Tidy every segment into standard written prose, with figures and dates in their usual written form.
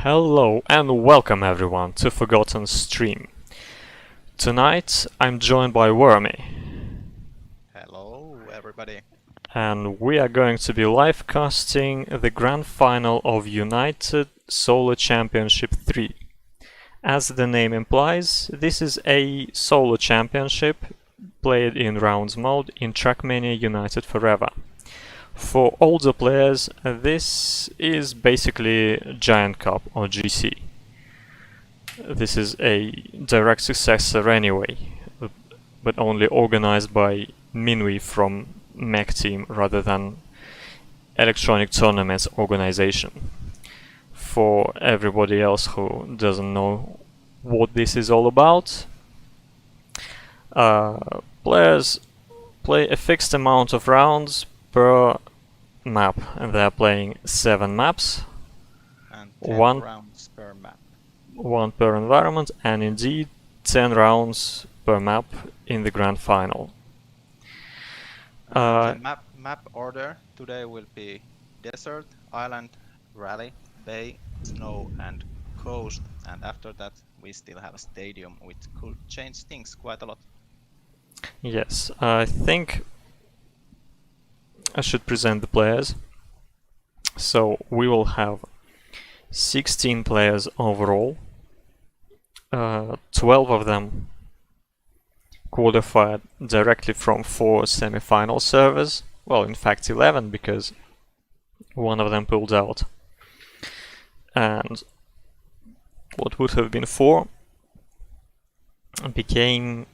Hello and welcome everyone to Forgotten Stream. Tonight I'm joined by Wormi. Hello everybody. And we are going to be live casting the grand final of United Solo Championship 3. As the name implies, this is a solo championship played in rounds mode in Trackmania United Forever. For older players, this is basically Giant Cup or GC. This is a direct successor anyway, but only organized by Minwi from Mech Team rather than Electronic Tournaments organization. For everybody else who doesn't know what this is all about, players play a fixed amount of rounds per map, and they're playing 7 maps, And 10 one rounds per map. one per environment, and indeed 10 rounds per map in the grand final. The map order today will be desert, island, rally, bay, snow and coast, and after that we still have a stadium which could change things quite a lot. Yes, I think I should present the players. So we will have 16 players overall. 12 of them qualified directly from 4 semi-final servers. Well, in fact 11, because one of them pulled out. And what would have been 4 became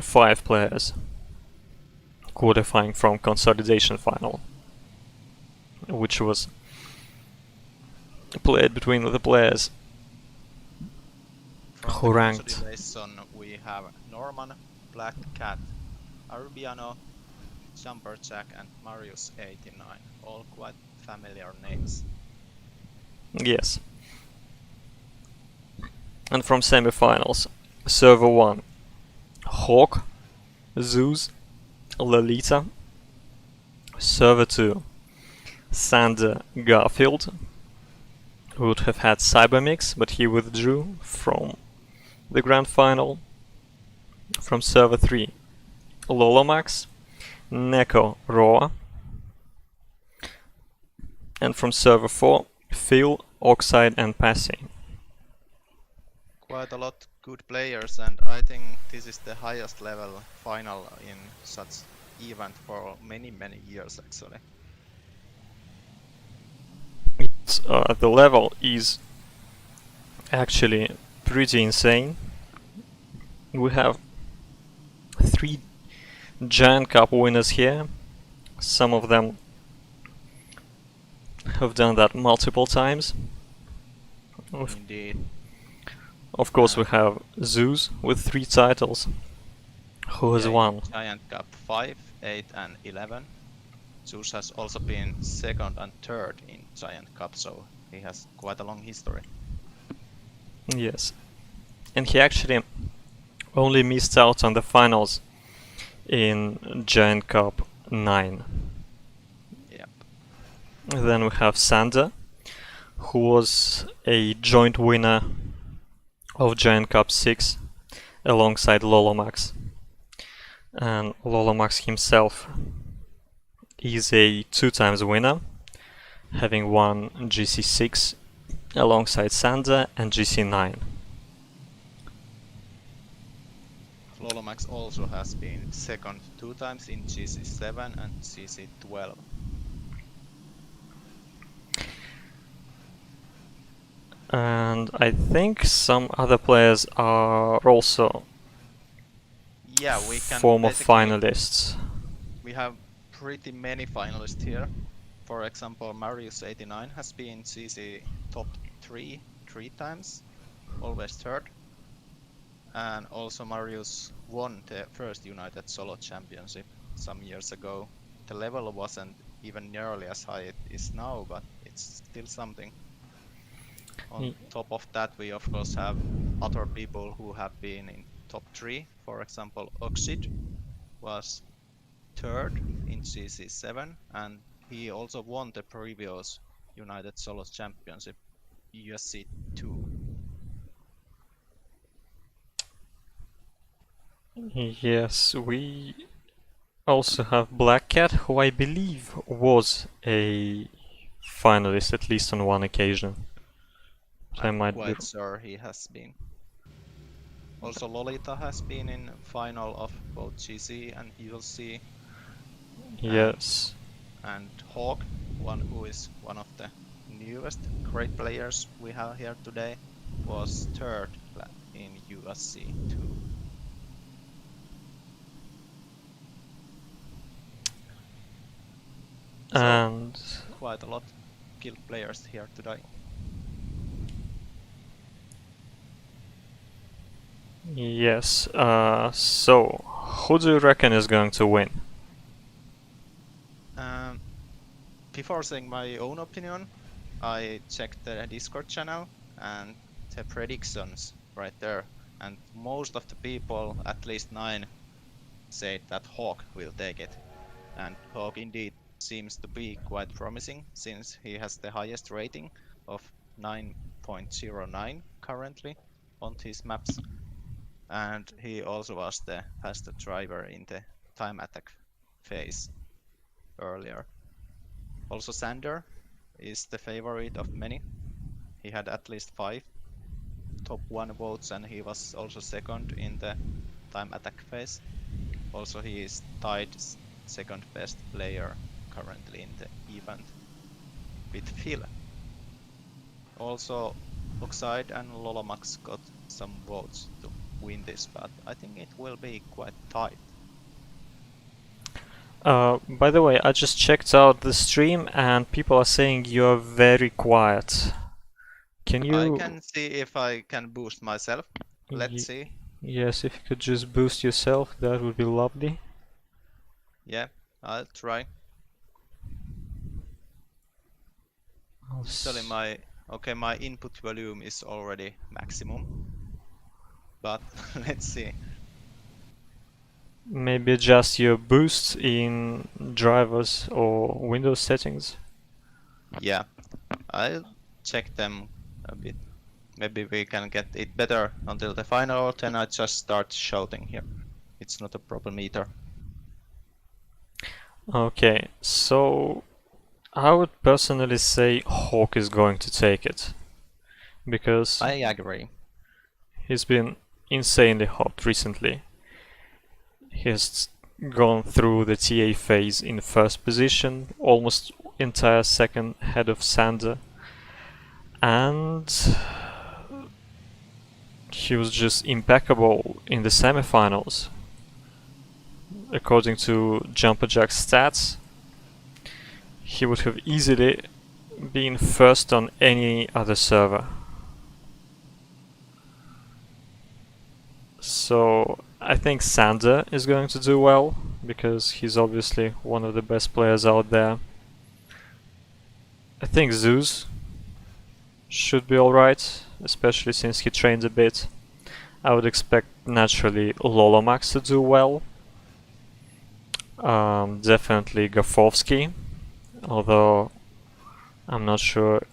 5 players qualifying from consolidation final, which was played between the players who ranked. Consolidation we have Norman, BlackCat, Arubiano, JumperJack and Marius89, all quite familiar names. Yes. And from semi-finals, server 1, Hawk, Zooz, Lolita. Server 2, Sander Garfield, who would have had Cybermix, but he withdrew from the grand final. From server 3, lolomax, Neko, Roa. And from server 4, Phil, Oxyde and Passi. Quite a lot good players, and I think this is the highest level final in such event for many years actually. The level is actually pretty insane. We have 3 Giant Cup winners here. Some of them have done that multiple times. Indeed. Of course, we have Zooz with 3 titles, who has won. Giant Cup 5, 8 and 11. Zooz has also been 2nd and 3rd in Giant Cup, so he has quite a long history. Yes. And he actually only missed out on the finals in Giant Cup 9. Yep. Then we have Sander, who was a joint winner of Giant Cup 6 alongside lolomax. And lolomax himself is a 2 times winner, having won GC6 alongside Sander and GC9. Lolomax also has been 2nd 2 times in GC7 and GC12. And I think some other players are also we can former finalists. We have pretty many finalists here. For example, Marius89 has been GC top 3 times, always 3rd. And also Marius won the first United Solo Championship some years ago. The level wasn't even nearly as high it is now, but it's still something. On top of that, we of course have other people who have been in top 3. For example, Oxyde was 3rd in GC7 and he also won the previous United Solo Championship USC 2. Yes, we also have BlackCat, who I believe was a finalist at least on one occasion. I'm quite sure he has been. Also, Lolita has been in final of both GC and ULC. Yes. And Hawk, one who is one of the newest great players we have here today, was third in USC 2. And so, quite a lot skilled players here today. Yes, so who do you reckon is going to win? Before saying my own opinion, I checked the Discord channel and the predictions right there, and most of the people, at least 9, said that Hawk will take it. And Hawk indeed seems to be quite promising, since he has the highest rating of 9.09 currently on his maps. And he also was the fastest driver in the time attack phase earlier. Also Sander is the favorite of many. He had at least 5 top 1 votes, and he was also second in the time attack phase. Also he is tied second best player currently in the event with Phil. Also Oxyde and Lolomax got some votes to win this, but I think it will be quite tight. By the way, I just checked out the stream and people are saying you're very quiet. Can you... I can see if I can boost myself. Let's see. Yes, if you could just boost yourself, that would be lovely. Yeah, I'll try. Actually my input volume is already maximum. But let's see. Maybe adjust your boost in drivers or Windows settings. Yeah, I'll check them a bit. Maybe we can get it better until the final, then I just start shouting here. It's not a problem either. Okay, so I would personally say Hawk is going to take it. Because I agree. He's been insanely hot recently. He has gone through the TA phase in first position, almost entire second ahead of Sander, and he was just impeccable in the semifinals. According to JumperJack stats, he would have easily been first on any other server. So I think Sander is going to do well, because he's obviously one of the best players out there. I think Zooz should be alright, especially since he trained a bit. I would expect naturally lolomax to do well. Definitely Garfovsky, although I'm not sure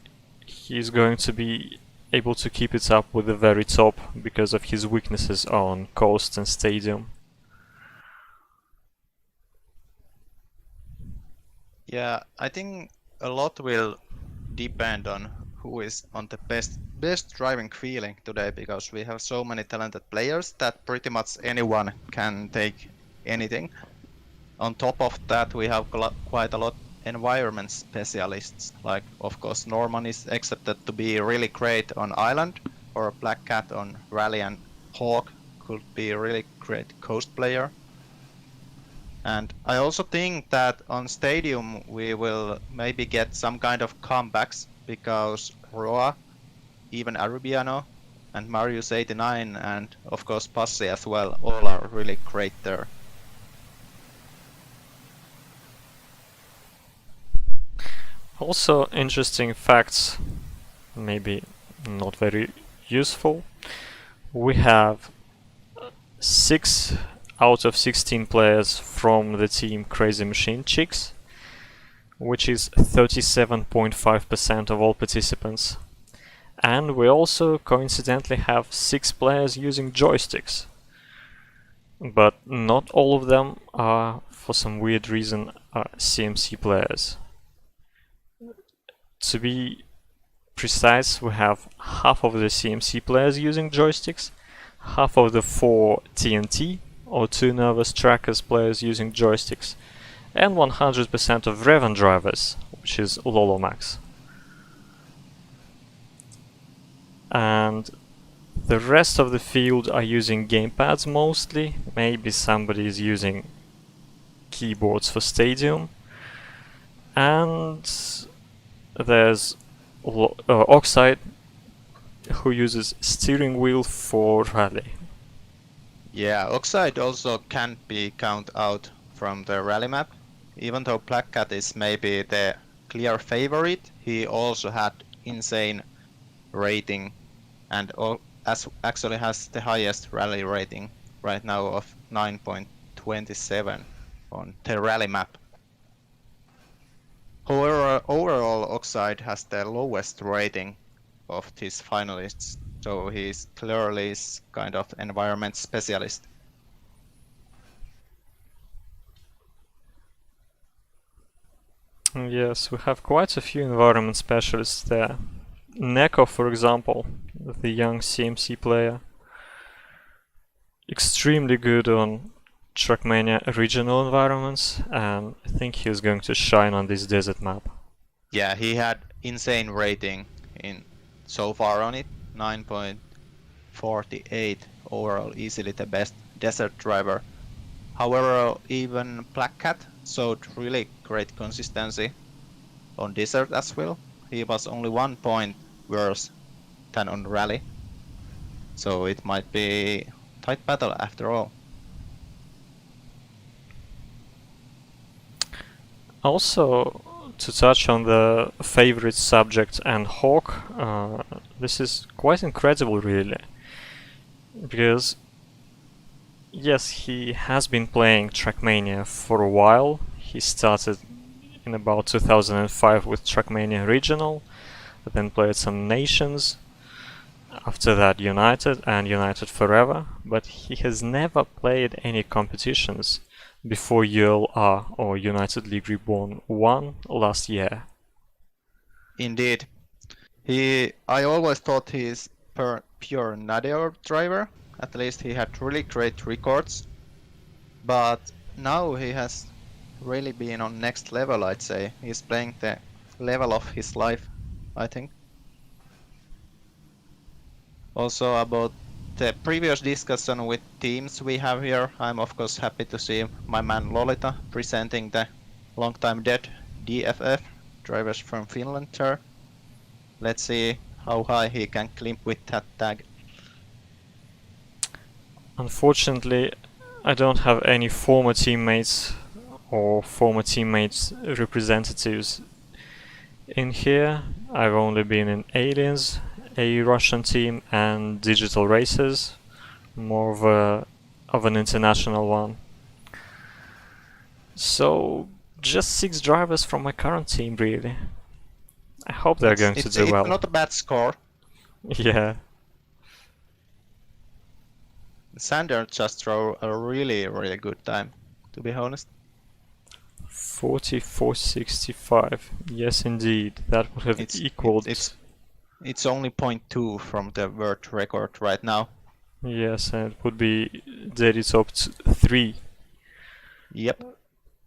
he's going to be able to keep it up with the very top because of his weaknesses on coast and stadium. Yeah, I think a lot will depend on who is on the best driving feeling today, because we have so many talented players that pretty much anyone can take anything. On top of that, we have quite a lot environment specialists, like of course Norman is accepted to be really great on island, or BlackCat on rally, and Hawk could be a really great coast player. And I also think that on stadium we will maybe get some kind of comebacks, because Roa, even Arubiano and Marius 89 and of course Passi as well, all are really great there. Also interesting facts, maybe not very useful. We have 6 out of 16 players from the team Crazy Machine Chicks, which is 37.5% of all participants. And we also coincidentally have 6 players using joysticks. But not all of them are, for some weird reason, CMC players. To be precise, we have half of the CMC players using joysticks, half of the 4 TnT or 2 nervous trackers players using joysticks, and 100% of Revan drivers, which is lolomax. And the rest of the field are using gamepads mostly. Maybe somebody is using keyboards for stadium. And there's Oxyde, who uses steering wheel for rally. Yeah, Oxyde also can't be counted out from the rally map. Even though BlackCat is maybe the clear favorite, he also had insane rating and actually has the highest rally rating right now of 9.27 on the rally map. However, overall Oxyde has the lowest rating of these finalists, so he's clearly kind of environment specialist. Yes, we have quite a few environment specialists there. Neko, for example, the young CMC player, extremely good on Trackmania regional environments, and I think he's going to shine on this desert map. Yeah, he had insane rating in so far on it, 9.48 overall, easily the best desert driver. However, even BlackCat showed really great consistency on desert as well. He was only 1 point worse than on rally, so it might be a tight battle after all. Also, to touch on the favorite subject and Hawk, this is quite incredible really, because yes, he has been playing Trackmania for a while. He started in about 2005 with Trackmania Regional, then played some Nations, after that United and United Forever, but he has never played any competitions before ULR or United League Reborn 1 last year. Indeed. I always thought he's pure nadir driver. At least he had really great records. But now he has really been on next level, I'd say. He's playing the level of his life, I think. Also about the previous discussion with teams we have here, I'm of course happy to see my man Lolita presenting the long time dead DFF drivers from Finland there. Let's see how high he can climb with that tag. Unfortunately, I don't have any former teammates or former teammates representatives in here. I've only been in Aliens, a Russian team, and Digital Racers, more of an international one. So just 6 drivers from my current team really. I hope they're going to do well. It's not a bad score. Yeah. Sander just drove a really good time, to be honest. 44.65. Yes, indeed. That would have equaled. It's only 0.2 from the world record right now. Yes, and it would be daily top 3. Yep.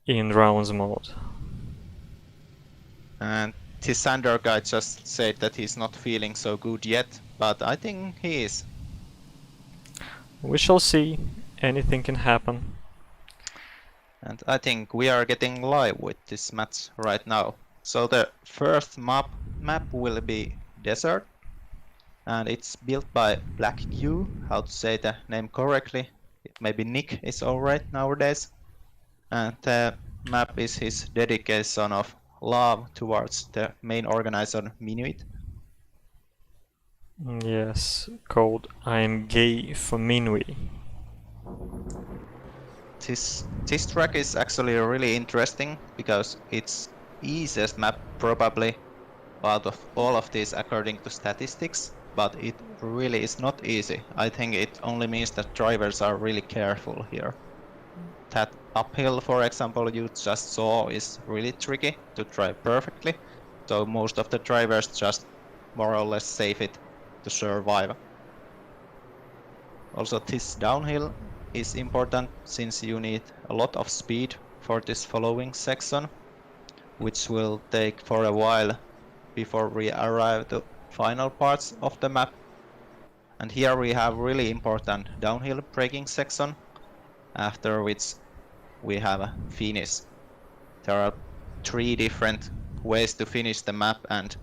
In rounds mode. And this Sander guy just said that he's not feeling so good yet, but I think he is. We shall see. Anything can happen. And I think we are getting live with this match right now. So the first map will be Desert, and it's built by BlackQ, how to say the name correctly. Maybe Nick is alright nowadays. And the map is his dedication of love towards the main organizer Minuit. Yes, called I am gay for Minui. This track is actually really interesting because it's easiest map probably out of all of these according to statistics, but it really is not easy. I think it only means that drivers are really careful here. That uphill, for example, you just saw is really tricky to drive perfectly, so most of the drivers just more or less save it to survive. Also, this downhill is important since you need a lot of speed for this following section, which will take for a while before we arrive to final parts of the map. And here we have really important downhill braking section, after which we have a finish. There are 3 different ways to finish the map, and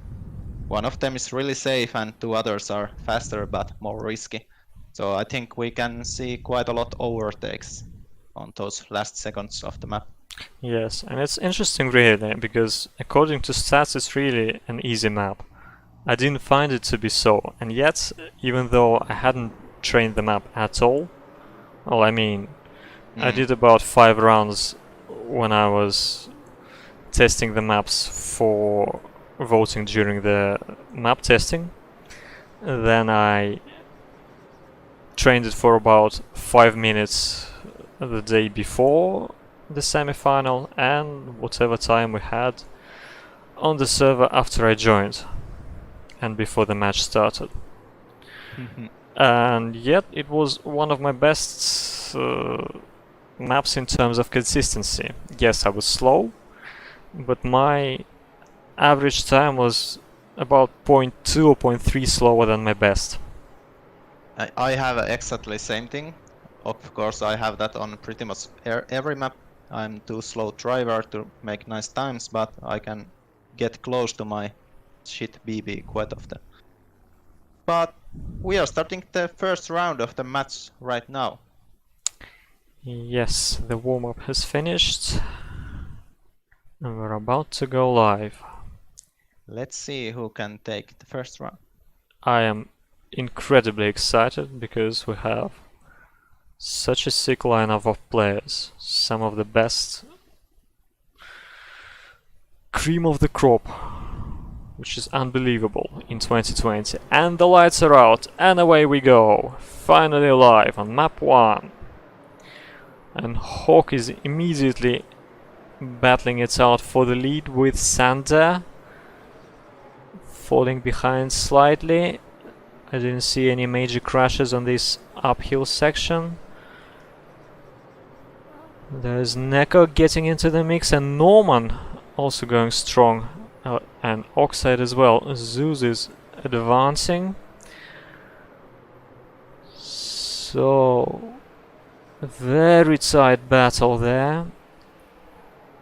one of them is really safe and 2 others are faster but more risky. So I think we can see quite a lot overtakes on those last seconds of the map. Yes, and it's interesting really, because according to stats it's really an easy map. I didn't find it to be so, and yet, even though I hadn't trained the map at all, well, I mean, I did about 5 rounds when I was testing the maps for voting during the map testing. Then I trained it for about 5 minutes the day before the semi-final, and whatever time we had on the server after I joined and before the match started. And yet it was one of my best maps in terms of consistency. Yes, I was slow, but my average time was about 0.2 or 0.3 slower than my best. I have exactly same thing. Of course, I have that on pretty much every map. I'm too slow driver to make nice times, but I can get close to my shit BB quite often. But we are starting the first round of the match right now. Yes, the warm-up has finished and we're about to go live. Let's see who can take the first round. I am incredibly excited because we have such a sick lineup of players, some of the best, cream of the crop, which is unbelievable in 2020. And the lights are out and away we go, finally live on map 1. And Hawk is immediately battling it out for the lead with Sander falling behind slightly. I didn't see any major crashes on this uphill section. There's Neko getting into the mix and Norman also going strong, and Oxyde as well. Zooz is advancing. So, very tight battle there.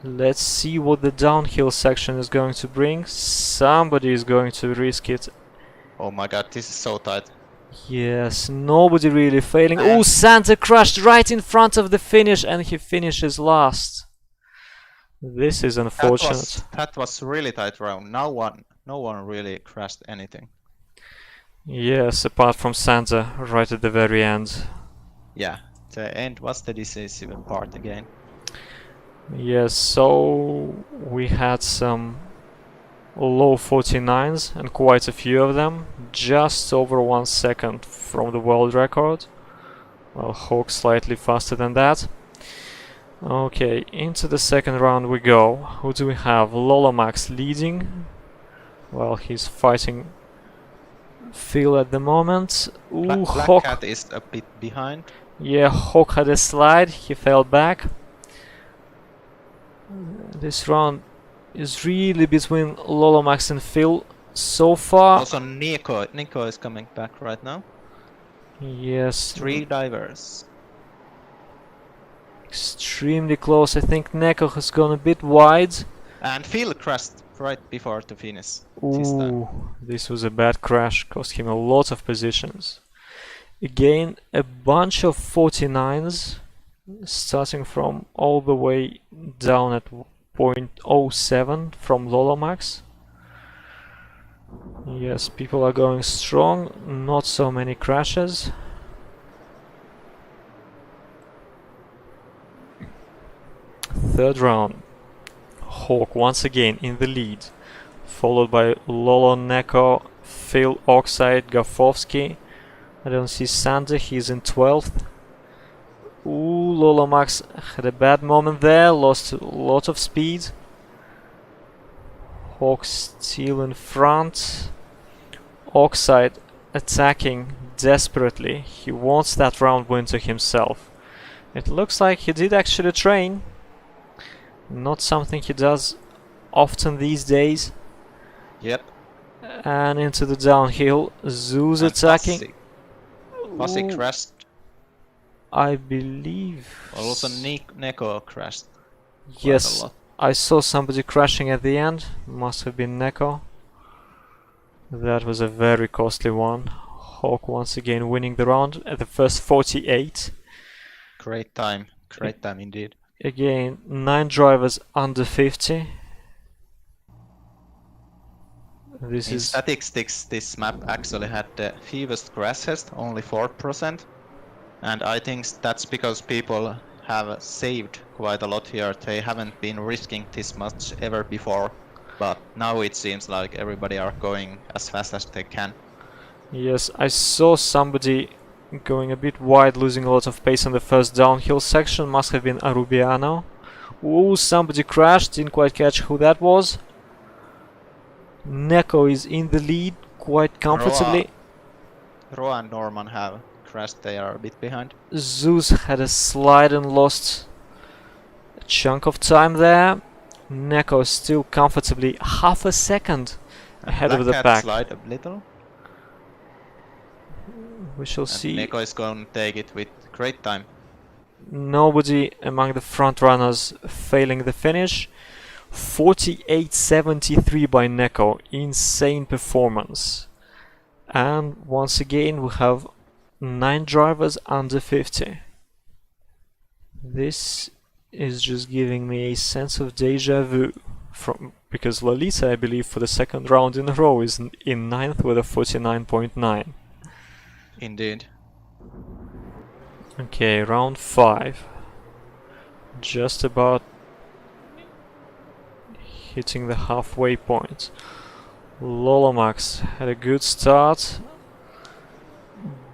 Let's see what the downhill section is going to bring. Somebody is going to risk it. Oh my god, this is so tight. Yes, nobody really failing. Oh, Santa crashed right in front of the finish and he finishes last. This is unfortunate. That was really tight round. No one really crashed anything. Yes, apart from Santa right at the very end. Yeah, the end was the decisive part again. Yes, so we had some low 49s and quite a few of them, just over 1 second from the world record. Well, Hawk slightly faster than that. Okay, into the second round we go. Who do we have? lolomax leading. Well, he's fighting Phil at the moment. Ooh, Hawk. BlackCat is a bit behind. Yeah, Hawk had a slide, he fell back. This round is really between lolomax and Phil so far. Also Neko is coming back right now. Yes. 3 divers. Extremely close. I think Neko has gone a bit wide. And Phil crashed right before the finish. Ooh, this was a bad crash, cost him a lot of positions. Again, a bunch of 49s, starting from all the way down at 0.07 from lolomax. Yes, people are going strong, not so many crashes. Third round. Hawk once again in the lead followed by Lolo, Neko, Phil, Oxide, Garfovsky. I don't see Sander, he's in 12th. Ooh, lolomax had a bad moment there, lost a lot of speed. Hawk still in front. Oxide attacking desperately. He wants that round win to himself. It looks like he did actually train. Not something he does often these days. Yep. And into the downhill. Zooz attacking. Passi crashed. I believe. Also Neko crashed. Yes, I saw somebody crashing at the end. Must have been Neko. That was a very costly one. Hawk once again winning the round at the first 48. Great time indeed. Again, 9 drivers under 50. This In is statistics, this map actually had the fewest crashes, only 4%. And I think that's because people have saved quite a lot here. They haven't been risking this much ever before. But now it seems like everybody are going as fast as they can. Yes, I saw somebody going a bit wide, losing a lot of pace on the first downhill section. Must have been Arubiano. Ooh, somebody crashed, didn't quite catch who that was. Neko is in the lead quite comfortably. Roa and Norman have crashed, they are a bit behind. Zooz had a slide and lost a chunk of time there. Neko still comfortably half a second ahead of the pack. Slide a little. We shall And see. Neko is going to take it with great time. Nobody among the front runners failing the finish. 48.73 by Neko, insane performance. And once again we have 9 drivers under 50. This is just giving me a sense of deja vu, because Lolita, I believe, for the second round in a row is in 9th with a 49.9. Indeed. Okay, round 5. Just about hitting the halfway point. Lolomax had a good start.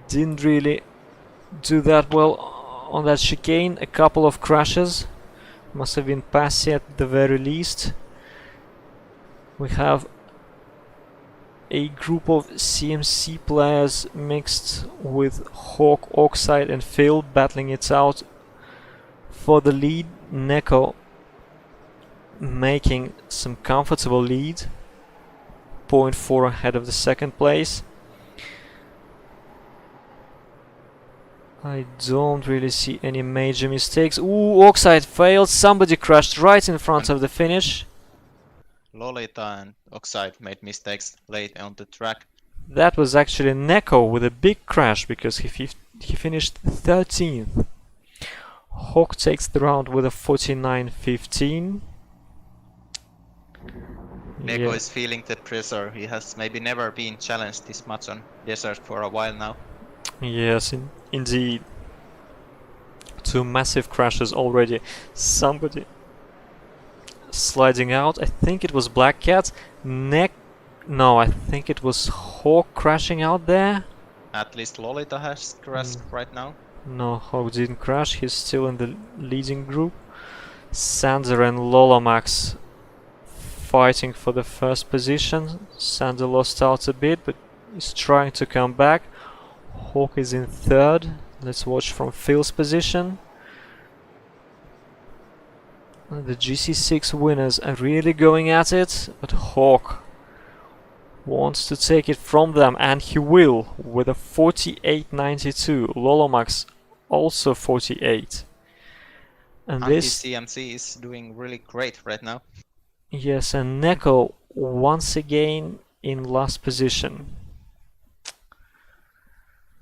Didn't really do that well on that chicane. A couple of crashes. Must have been passi at the very least. We have a group of CMC players mixed with Hawk, Oxide and Phil battling it out for the lead. Neko making some comfortable lead. 0.4 ahead of the second place. I don't really see any major mistakes. Ooh, Oxide failed. Somebody crashed right in front of the finish. Lolita and Oxide made mistakes late on the track. That was actually Neko with a big crash because he finished 13th. Hawk takes the round with a 49.15. Neko is feeling the pressure. He has maybe never been challenged this much on desert for a while now. Yes, indeed. 2 massive crashes already. Somebody sliding out. I think it was BlackCat. No, I think it was Hawk crashing out there. At least Lolita has crashed right now. No, Hawk didn't crash. He's still in the leading group. Sander and lolomax fighting for the first position. Sander lost out a bit, but he's trying to come back. Hawk is in 3rd. Let's watch from Phil's position. The GC6 winners are really going at it, but Hawk wants to take it from them, and he will with a 48.92. Lolomax also 48. And this Anti-CMC is doing really great right now. Yes, and Neko once again in last position.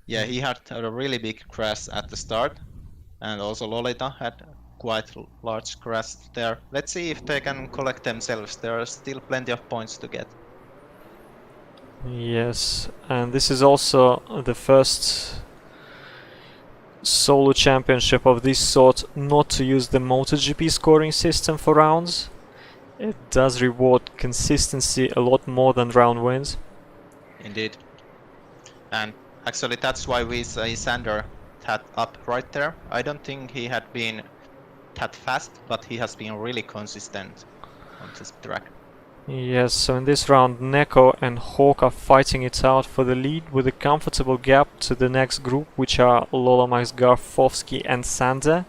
Yeah, he had a really big crash at the start, and also Lolita had quite large crash there. Let's see if they can collect themselves. There are still plenty of points to get. Yes, and this is also the first solo championship of this sort not to use the MotoGP scoring system for rounds. It does reward consistency a lot more than round wins. Indeed. And actually that's why we say Sander that up right there. I don't think he had been that fast, but he has been really consistent on this track. Yes, so in this round Neko and Hawk are fighting it out for the lead with a comfortable gap to the next group, which are lolomax, Garfovsky and Sander.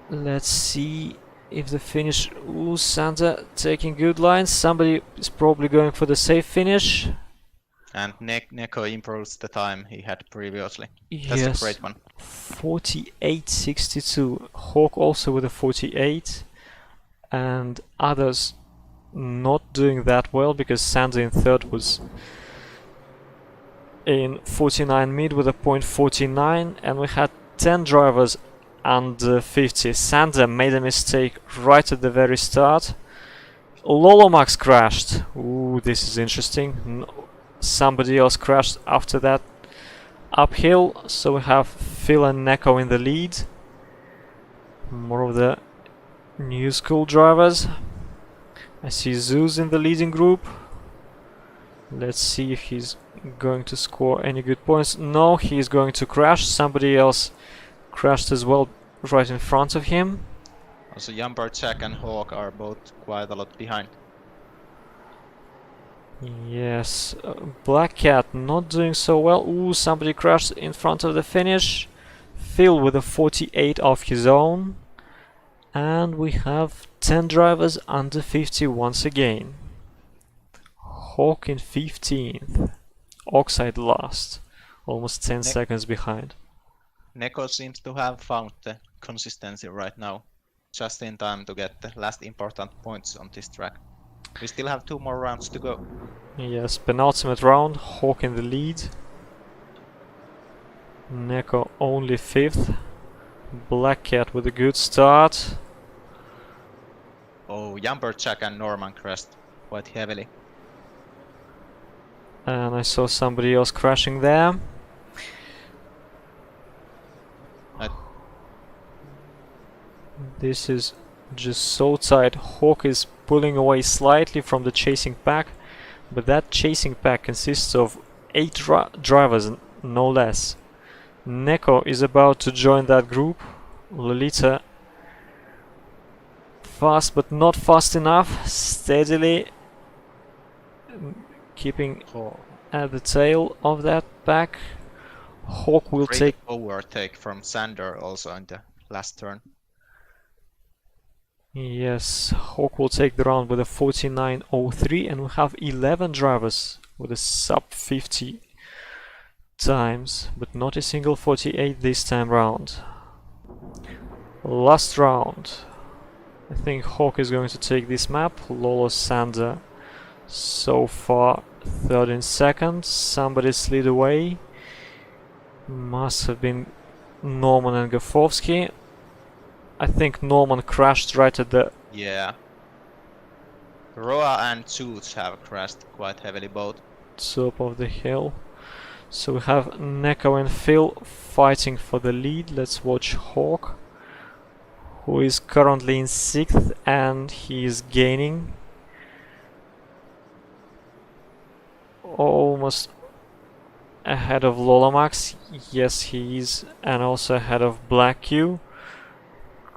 Let's see if the finish... Ooh, Sander taking good lines. Somebody is probably going for the safe finish. And Neko improves the time he had previously. Yes. That's a great one. 48.62. Hawk also with a 48. And others not doing that well because Sander in third was in 49 mid with a .49, and we had 10 drivers under 50. Sander made a mistake right at the very start. lolomax crashed. Ooh, this is interesting. Somebody else crashed after that uphill, so we have Phil and Neko in the lead. More of the new school drivers. I see Zooz in the leading group. Let's see if he's going to score any good points. No, he's going to crash. Somebody else crashed as well right in front of him. Also JumperJack and Hawk are both quite a lot behind. Yes, BlackCat not doing so well. Ooh, somebody crashed in front of the finish. Phil with a 48 of his own. And we have 10 drivers under 50 once again. Hawk in 15th. Oxyde last. Almost 10 seconds behind. Neko seems to have found the consistency right now. Just in time to get the last important points on this track. We still have 2 more rounds to go. Yes, penultimate round. Hawk in the lead. Neko only 5th. BlackCat with a good start. Oh, JumperJack and Norman crashed quite heavily. And I saw somebody else crashing there. This is just so tight. Hawk is pulling away slightly from the chasing pack, but that chasing pack consists of 8 drivers, no less. Neko is about to join that group. Lolita fast but not fast enough, steadily keeping at the tail of that pack. Hawk will Great take overtake from Sander also in the last turn. Yes, Hawk will take the round with a 49.03, and we have 11 drivers with a sub 50 times, but not a single 48 this time round. Last round. I think Hawk is going to take this map. Lolo, Sander so far 3rd and 2nd. Somebody slid away. Must have been Norman and Garfovsky. I think Norman crashed right at the... Yeah. Roa and Zooz have crashed quite heavily both. top of the hill. So we have Neko and Phil fighting for the lead. Let's watch Hawk, who is currently in 6th, and he is gaining. Almost ahead of lolomax. Yes, he is, and also ahead of BlackCat.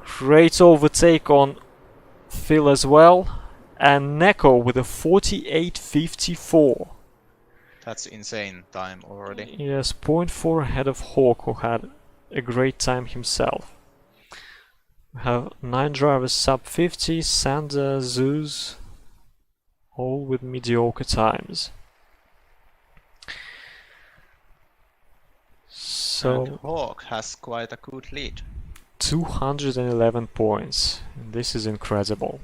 Great overtake on Phil as well, and Neko with a 48.54. That's insane time already. Yes, 0.4 ahead of Hawk, who had a great time himself. We have 9 drivers sub 50, Sander, Zooz, all with mediocre times. So And Hawk has quite a good lead. 211 points. This is incredible.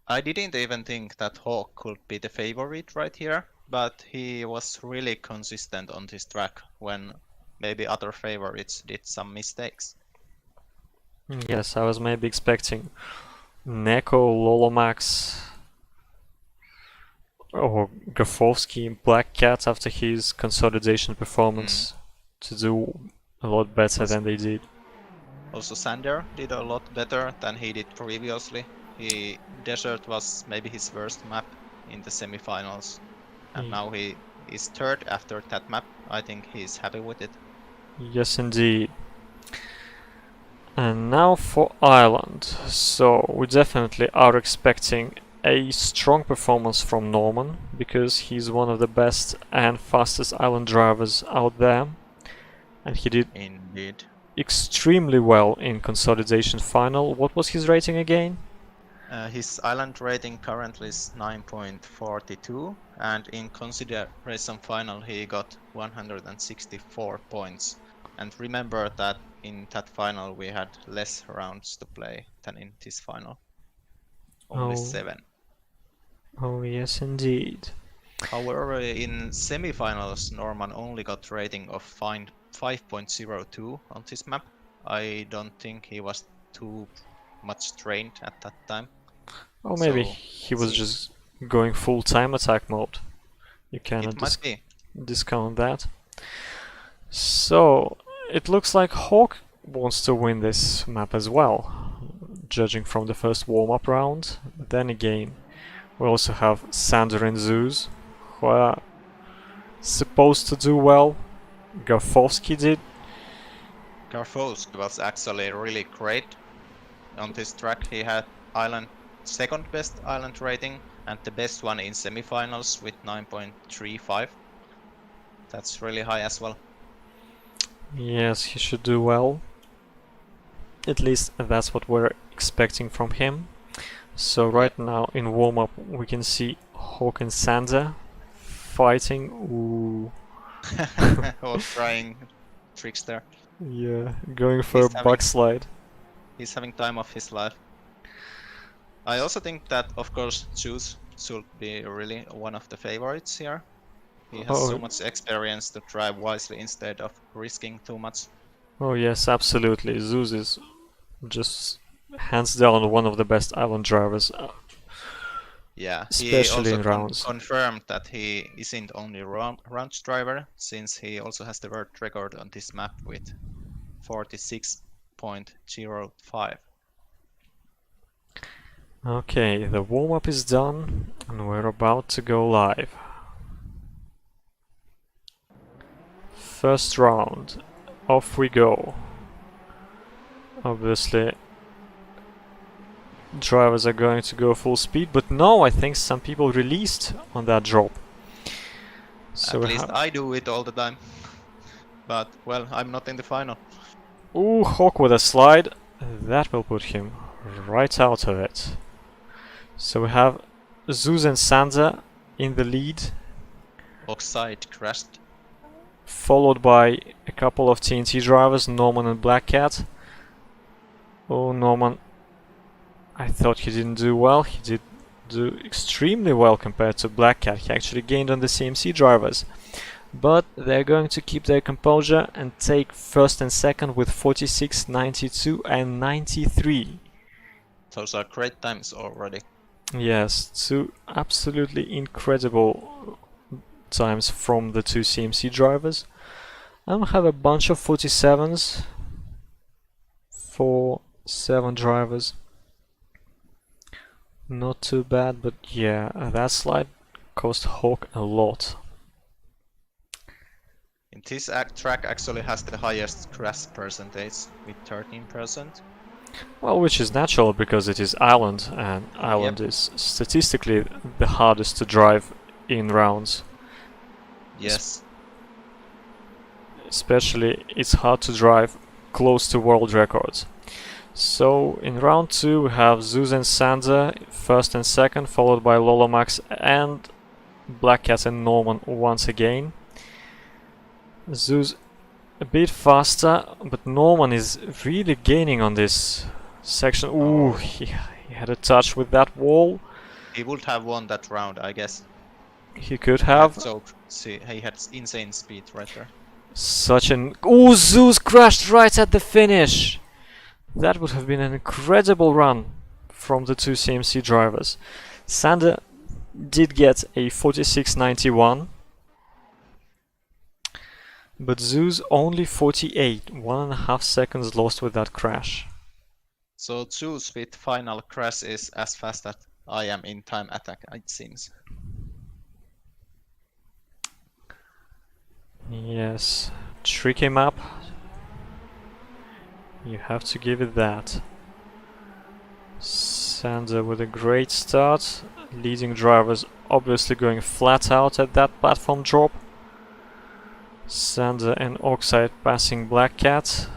I didn't even think that Hawk could be the favorite right here, but he was really consistent on this track when maybe other favorites did some mistakes. Yes, I was maybe expecting Neko, lolomax, or Garfovsky, BlackCat after his consolidation performance to do a lot better than they did. Also Sander did a lot better than he did previously. Desert was maybe his worst map in the semifinals, and now he is third after that map. I think he's happy with it. Yes, indeed. And now for Ireland. So we definitely are expecting a strong performance from Norman, because he's one of the best and fastest island drivers out there, and he did Indeed extremely well in consolidation final. What was his rating again? His island rating currently is 9.42, and in consideration final he got 164 points. And remember that in that final we had less rounds to play than in this final. Only 7. Oh yes, indeed. However, in semifinals Norman only got rating of 5.02 on this map. I don't think he was too much trained at that time. Or maybe So, he was just going full time attack mode. You cannot it might be. discount that. So it looks like Hawk wants to win this map as well, judging from the first warm-up round. Then again, we also have Sander and Zooz, who are supposed to do well. Garfovsky did. Garfovsky was actually really great on this track. He had island second best island rating and the best one in semifinals with 9.35. That's really high as well. Yes, he should do well. At least that's what we're expecting from him. So right now in warm-up we can see Hawk and Sander fighting. Ooh. Or trying tricks there. Yeah, going for a backslide. He's having time of his life. I also think that, of course, Zooz should be really one of the favorites here. He has so much experience to drive wisely instead of risking too much. Oh yes, absolutely. Zooz is just hands down one of the best island drivers. Yeah, especially he in rounds. Confirmed that he isn't only rounds driver, since he also has the world record on this map with 46.05. Okay, the warm-up is done and we're about to go live. First round, off we go. Obviously drivers are going to go full speed, but no, I think some people released on that drop. So at least I do it all the time. But, well, I'm not in the final. Ooh, Hawk with a slide. That will put him right out of it. So we have Zooz and Sander in the lead. Oxyde crashed. Followed by a couple of TnT drivers, Norman and BlackCat. Oh, Norman. I thought he didn't do well. He did do extremely well compared to BlackCat. He actually gained on the CMC drivers. But they're going to keep their composure and take first and second with 46, 92 and 93. Those are great times already. Yes, two absolutely incredible times from the two CMC drivers. And we have a bunch of 47s for 7 drivers. Not too bad, but yeah, that slide cost Hawk a lot. This track actually has the highest crash percentage with 13%. Well, which is natural because it is island, and island is statistically the hardest to drive in rounds. Yes. Especially it's hard to drive close to world records. So in round 2 we have Zooz and Sander first and second, followed by lolomax and BlackCat and Norman once again. Zooz a bit faster, but Norman is really gaining on this section. Ooh, he had a touch with that wall. He would have won that round, I guess. He could have. So see, he had insane speed right there. Such an... Ooh, Zooz crashed right at the finish! That would have been an incredible run from the two CMC drivers. Sander did get a 46.91. But Zooz only 48, 1.5 seconds lost with that crash. So Zooz with final crash is as fast as I am in time attack, it seems. Yes, tricky map. You have to give it that. Sander with a great start. Leading drivers obviously going flat out at that platform drop. Sander and Oxide passing BlackCat.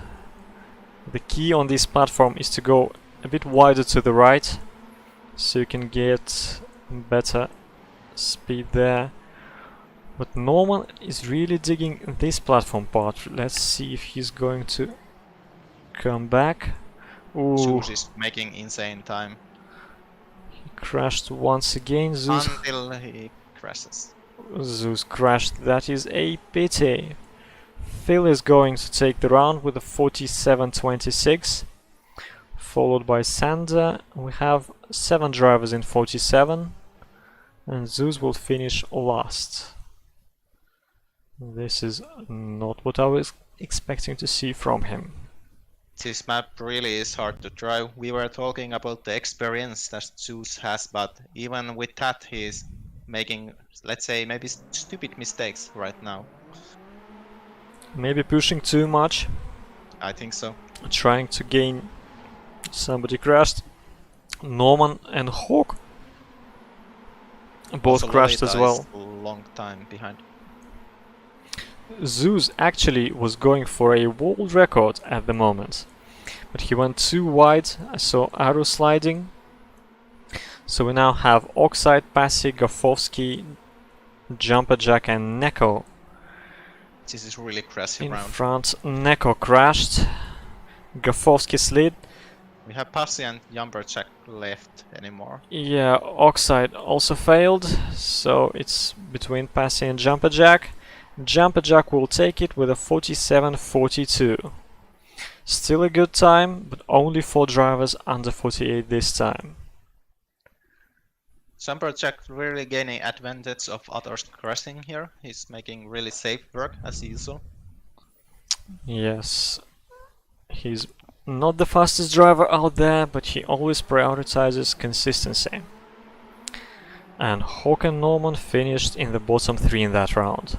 The key on this platform is to go a bit wider to the right, so you can get better speed there. But Norman is really digging this platform part. Let's see if he's going to come back. Ooh, Zooz is making insane time. he crashed once again. Zooz Until he crashes. Zooz crashed. That is a pity. Phil is going to take the round with a 47.26, followed by Sander. We have 7 drivers in 47, and Zooz will finish last. This is not what I was expecting to see from him. This map really is hard to drive. We were talking about the experience that Zooz has, but even with that he's making, let's say, maybe stupid mistakes right now. Maybe pushing too much, I think so. trying to gain. Somebody crashed. Norman and Hawk both Also, crashed as Lolita well. is a long time behind. Zooz actually was going for a world record at the moment, but he went too wide. I saw Aru sliding. So we now have Oxide, Passi, Garfovsky, JumperJack and Neko This is really crazy in round. front. Neko crashed. Garfovsky slid. We have Passi and JumperJack left anymore. Yeah, Oxide also failed, so it's between Passi and JumperJack. JumperJack will take it with a 47.42. Still a good time, but only 4 drivers under 48 this time. JumperJack really gaining advantage of others crashing here. He's making really safe work as usual. Yes, he's not the fastest driver out there, but he always prioritizes consistency. And Hawk and Norman finished in the bottom 3 in that round.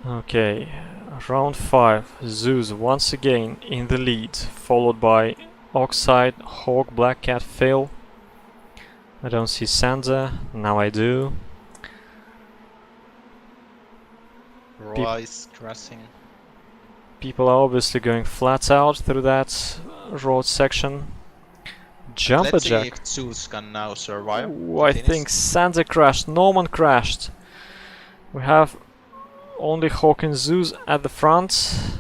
Okay, round 5. Zooz once again in the lead, followed by Oxide, Hawk, BlackCat, Phil. I don't see Sander, now I do. Roa is crashing. People are obviously going flat out through that road section. Let's see JumperJack. if Zooz can now survive. Ooh, I finish. think Sander crashed, Norman crashed. We have only Hawk and Zooz at the front.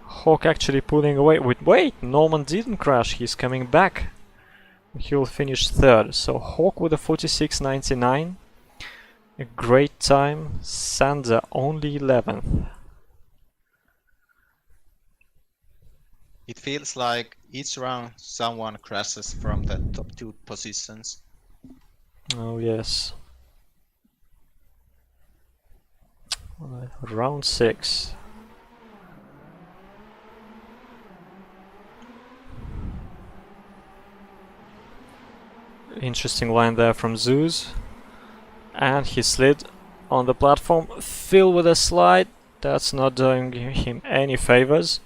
Hawk actually pulling away. Wait, Norman didn't crash, he's coming back. He will finish 3rd. So Hawk with a 46.99. A great time. Sander only 11th. It feels like each round someone crashes from the top 2 positions. Oh yes. Round 6. Interesting line there from Zooz. And he slid on the platform. Phil with a slide. That's not doing him any favors.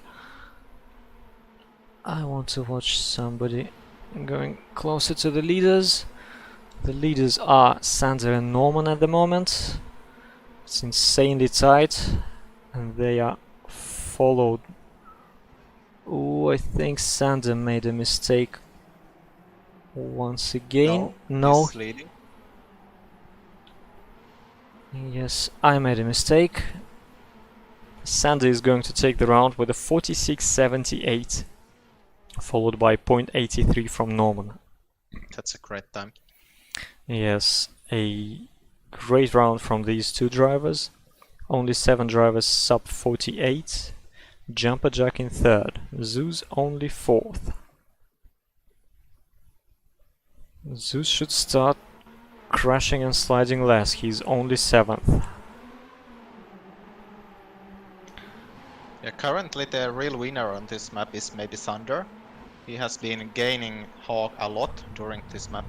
I want to watch somebody going closer to the leaders. The leaders are Sander and Norman at the moment. It's insanely tight, and they are followed. Oh, I think Sander made a mistake once again. No. He's leading. Yes, I made a mistake. Sander is going to take the round with a 46.78, followed by 0.83 from Norman. That's a great time. Yes, a great round from these 2 drivers. Only 7 drivers sub 48. JumperJack in 3rd. Zooz only 4th. Zooz should start crashing and sliding less. He's only 7th. Currently the real winner on this map is maybe Thunder. He has been gaining Hawk a lot during this map.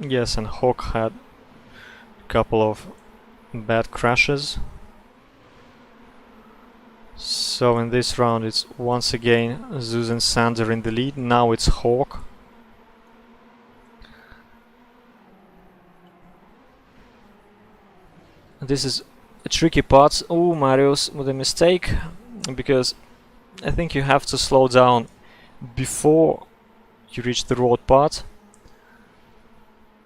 Yes, and Hawk had a couple of bad crashes. So in this round it's once again Zooz and Sander in the lead. Now it's Hawk. This is a tricky part. Oh, Marius with a mistake, because I think you have to slow down before you reach the road part.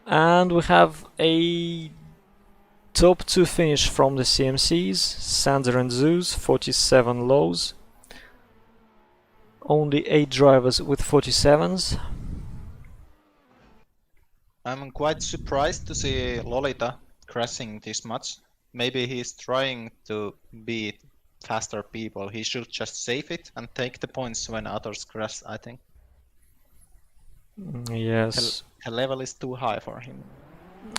And we have a top 2 finish from the CMCs, Sander and Zooz, 47 lows. Only 8 drivers with 47s. I'm quite surprised to see Lolita crashing this much. Maybe he's trying to beat faster people. He should just save it and take the points when others crash, I think. Yes. The level is too high for him.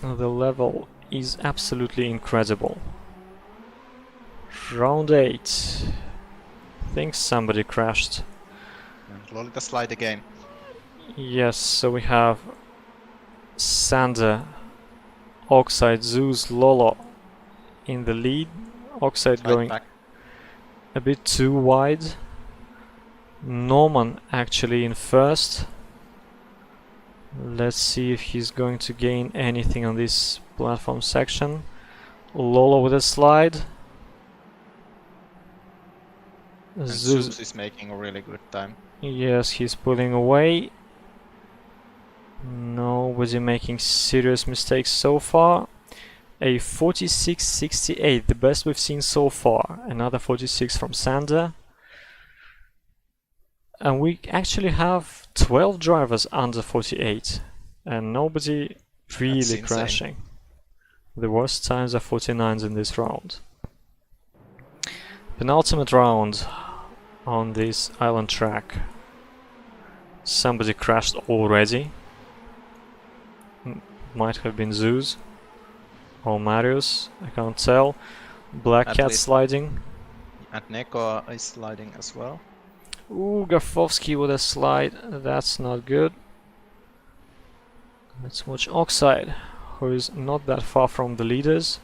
The level is absolutely incredible. Round 8. I think somebody crashed. And Lolita slide again. Yes, so we have Sander, Oxyde, Zooz, Lolo in the lead. Oxyde going back. A bit too wide. Norman actually in first. Let's see if he's going to gain anything on this platform section. Lolo with a slide. And Zooz Zooz is making a really good time. Yes, he's pulling away. Nobody making serious mistakes so far. A 46.68, the best we've seen so far. Another 46 from Sander. And we actually have 12 drivers under 48. And nobody really crashing. The worst times are 49s in this round. Penultimate round on this island track. Somebody crashed already. Might have been Zooz or Marius, I can't tell. BlackCat sliding. And Neko is sliding as well. Ooh, Garfovsky with a slide, that's not good. Let's watch Oxyde, who is not that far from the leaders.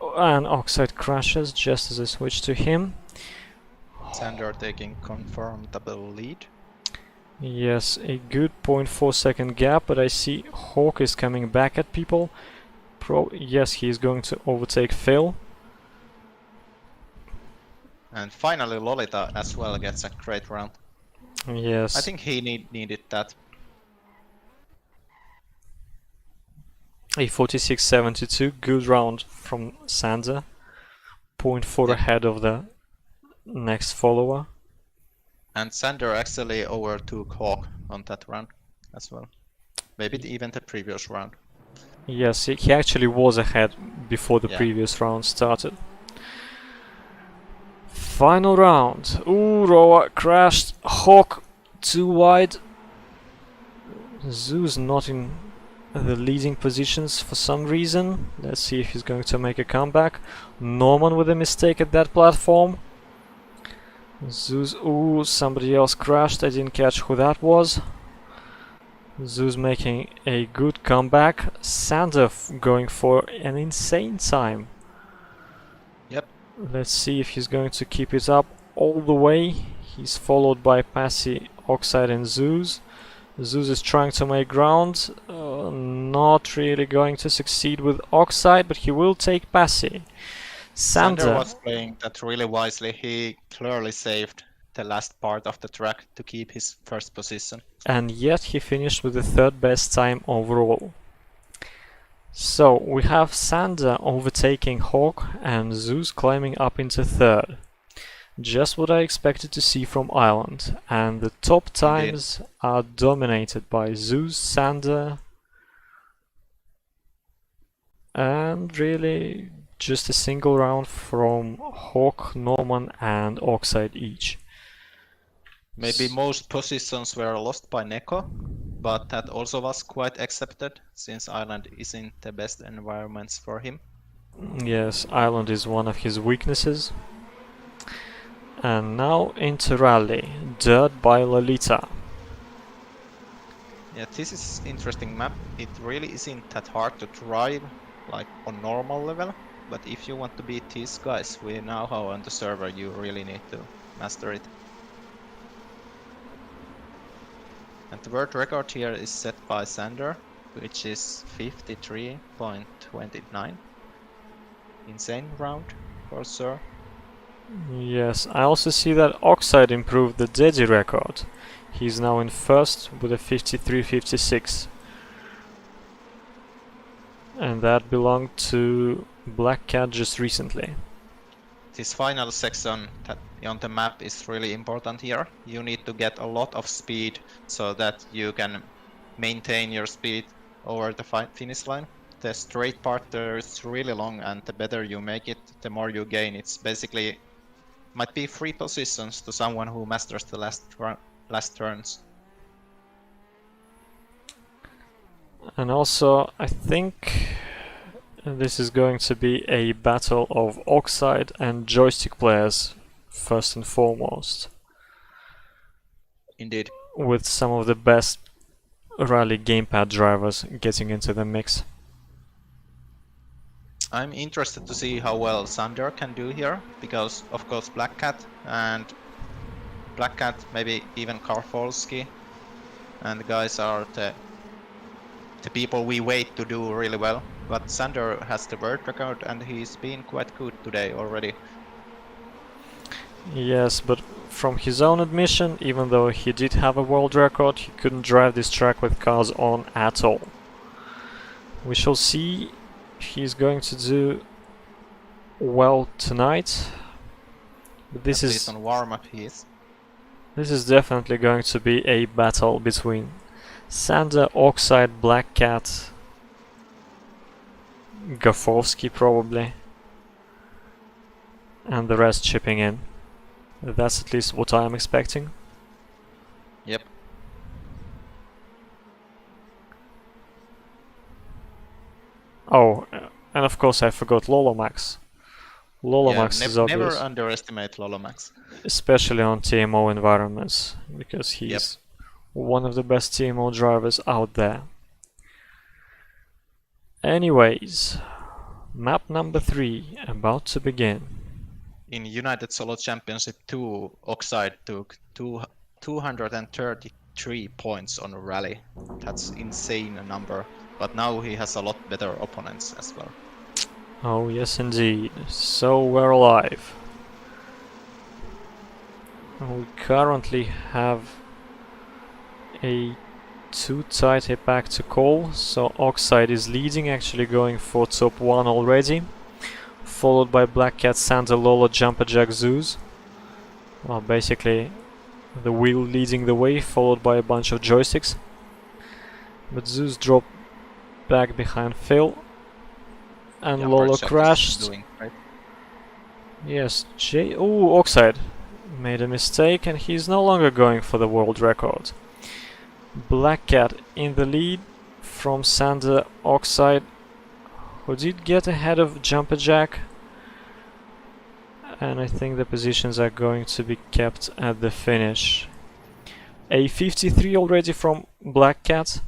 And Oxyde crashes just as I switch to him. Sander taking comfortable lead. Yes, a good 0.4 second gap, but I see Hawk is coming back at people. Yes, he is going to overtake Phil. And finally Lolita as well gets a great round. Yes. I think he needed that. A 46.72, good round from Sander. 0.4 ahead of the next follower. And Sander actually overtook Hawk on that round as well. Maybe even the previous round. Yes, he actually was ahead before the previous round started. Final round. Ooh, Roa crashed. Hawk too wide. Zooz not in the leading positions for some reason. Let's see if he's going to make a comeback. Norman with a mistake at that platform. Zooz, ooh, somebody else crashed. I didn't catch who that was. Zooz making a good comeback. Sander going for an insane time. Yep. Let's see if he's going to keep it up all the way. He's followed by Passi, Oxyde and Zooz. Zooz is trying to make ground. Not really going to succeed with Oxyde, but he will take Passi. Sander was playing that really wisely. He clearly saved the last part of the track to keep his first position. And yet he finished with the third best time overall. So we have Sander overtaking Hawk and Zooz climbing up into third. Just what I expected to see from Ireland. And the top times are dominated by Zooz, Sander, and really just a single round from Hawk, Norman and Oxyde each. Maybe most positions were lost by Neko, but that also was quite accepted, since Ireland isn't the best environments for him. Yes, Ireland is one of his weaknesses. And now into rally, dirt by Lolita. Yeah, this is interesting map. It really isn't that hard to drive, like on normal level. But if you want to beat these guys, we know how on the server you really need to master it. And the world record here is set by Sander, which is 53.29. Insane round for sure. Yes, I also see that Oxide improved the Daddy record. He's now in first with a 53.56. And that belonged to BlackCat just recently. This final section on the map is really important here. You need to get a lot of speed so that you can maintain your speed over the finish line. The straight part there is really long, and the better you make it, the more you gain. It's basically might be 3 positions to someone who masters the last turns. And also, I think this is going to be a battle of Oxide and joystick players, first and foremost. Indeed. With some of the best rally gamepad drivers getting into the mix. I'm interested to see how well Sander can do here, because of course BlackCat, maybe even Garfovsky, and the guys are the people we wait to do really well. But Sander has the world record and he's been quite good today already. Yes, but from his own admission, even though he did have a world record, he couldn't drive this track with cars on at all. We shall see. He's going to do well tonight. But this At is least on warm-up he is. This is definitely going to be a battle between Sander, Oxide, BlackCat, Garfovsky probably, and the rest chipping in. That's at least what I am expecting. Yep. Oh, and of course I forgot lolomax. Lolomax is obvious. Never underestimate lolomax. Especially on TMO environments, because he's one of the best TMO drivers out there. Anyways, map number 3 about to begin. In United Solo Championship 2, Oxide took 233 points on a rally. That's insane number. But now he has a lot better opponents as well. Oh yes indeed, so we're alive. We currently have a too tight a pack to call, so Oxide is leading, actually going for top 1 already, followed by BlackCat, Sander, Lolo, JumperJack, Zooz. Well, basically the wheel leading the way, followed by a bunch of joysticks. But Zooz dropped back behind Phil, and Lolo crashed. Yes, Oxide made a mistake and he's no longer going for the world record. BlackCat in the lead from Sander, Oxide, who did get ahead of JumperJack, and I think the positions are going to be kept at the finish. A 53 already from BlackCat,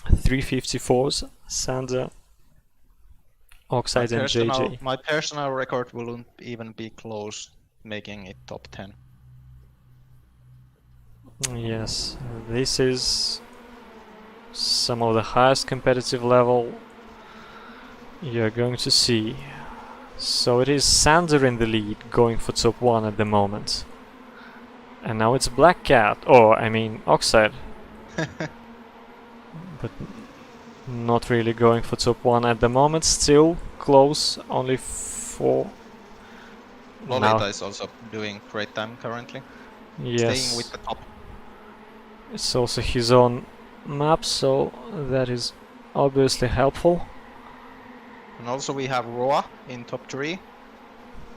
354s, Sander, Oxide and JJ. My personal record wouldn't even be close, making it top 10. Yes, this is some of the highest competitive level you're going to see. So it is Sander in the lead, going for top 1 at the moment. And now it's BlackCat, Oxide. But not really going for top 1 at the moment, still close, only 4. Lolita is also doing great time currently. Yes. Staying with the top. It's also his own map, so that is obviously helpful. And also we have Roa in top 3.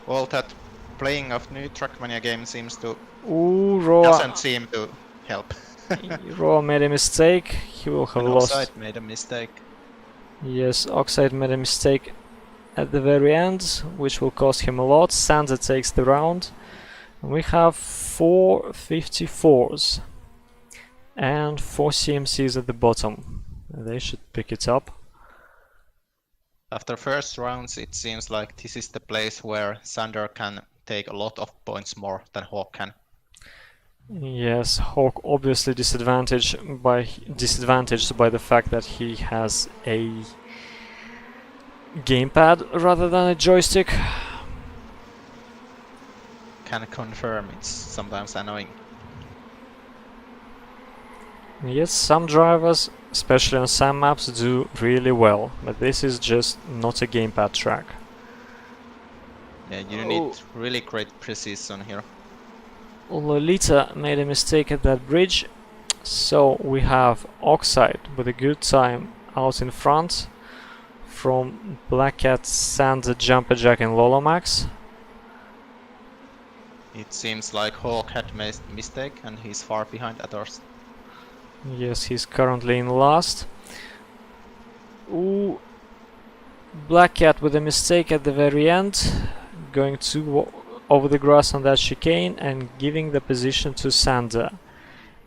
Well, that playing of new Trackmania game seems to doesn't seem to help. Roa made a mistake, he will have lost. Oxide made a mistake. Yes, Oxide made a mistake at the very end, which will cost him a lot. Sander takes the round, We have 4 54s and 4 CMCs at the bottom. They should pick it up. After first rounds, it seems like this is the place where Sander can take a lot of points more than Hawk can. Yes, Hawk obviously disadvantaged by the fact that he has a gamepad rather than a joystick. Can confirm it's sometimes annoying. Yes, some drivers, especially on sand maps, do really well, but this is just not a gamepad track. Yeah, you need really great precision here. Lolita made a mistake at that bridge, so we have Oxyde with a good time out in front from BlackCat, Sander, JumperJack and lolomax. It seems like Hawk had made a mistake and he's far behind others. Yes, he's currently in last. Ooh, BlackCat with a mistake at the very end, going over the grass on that chicane and giving the position to Sander.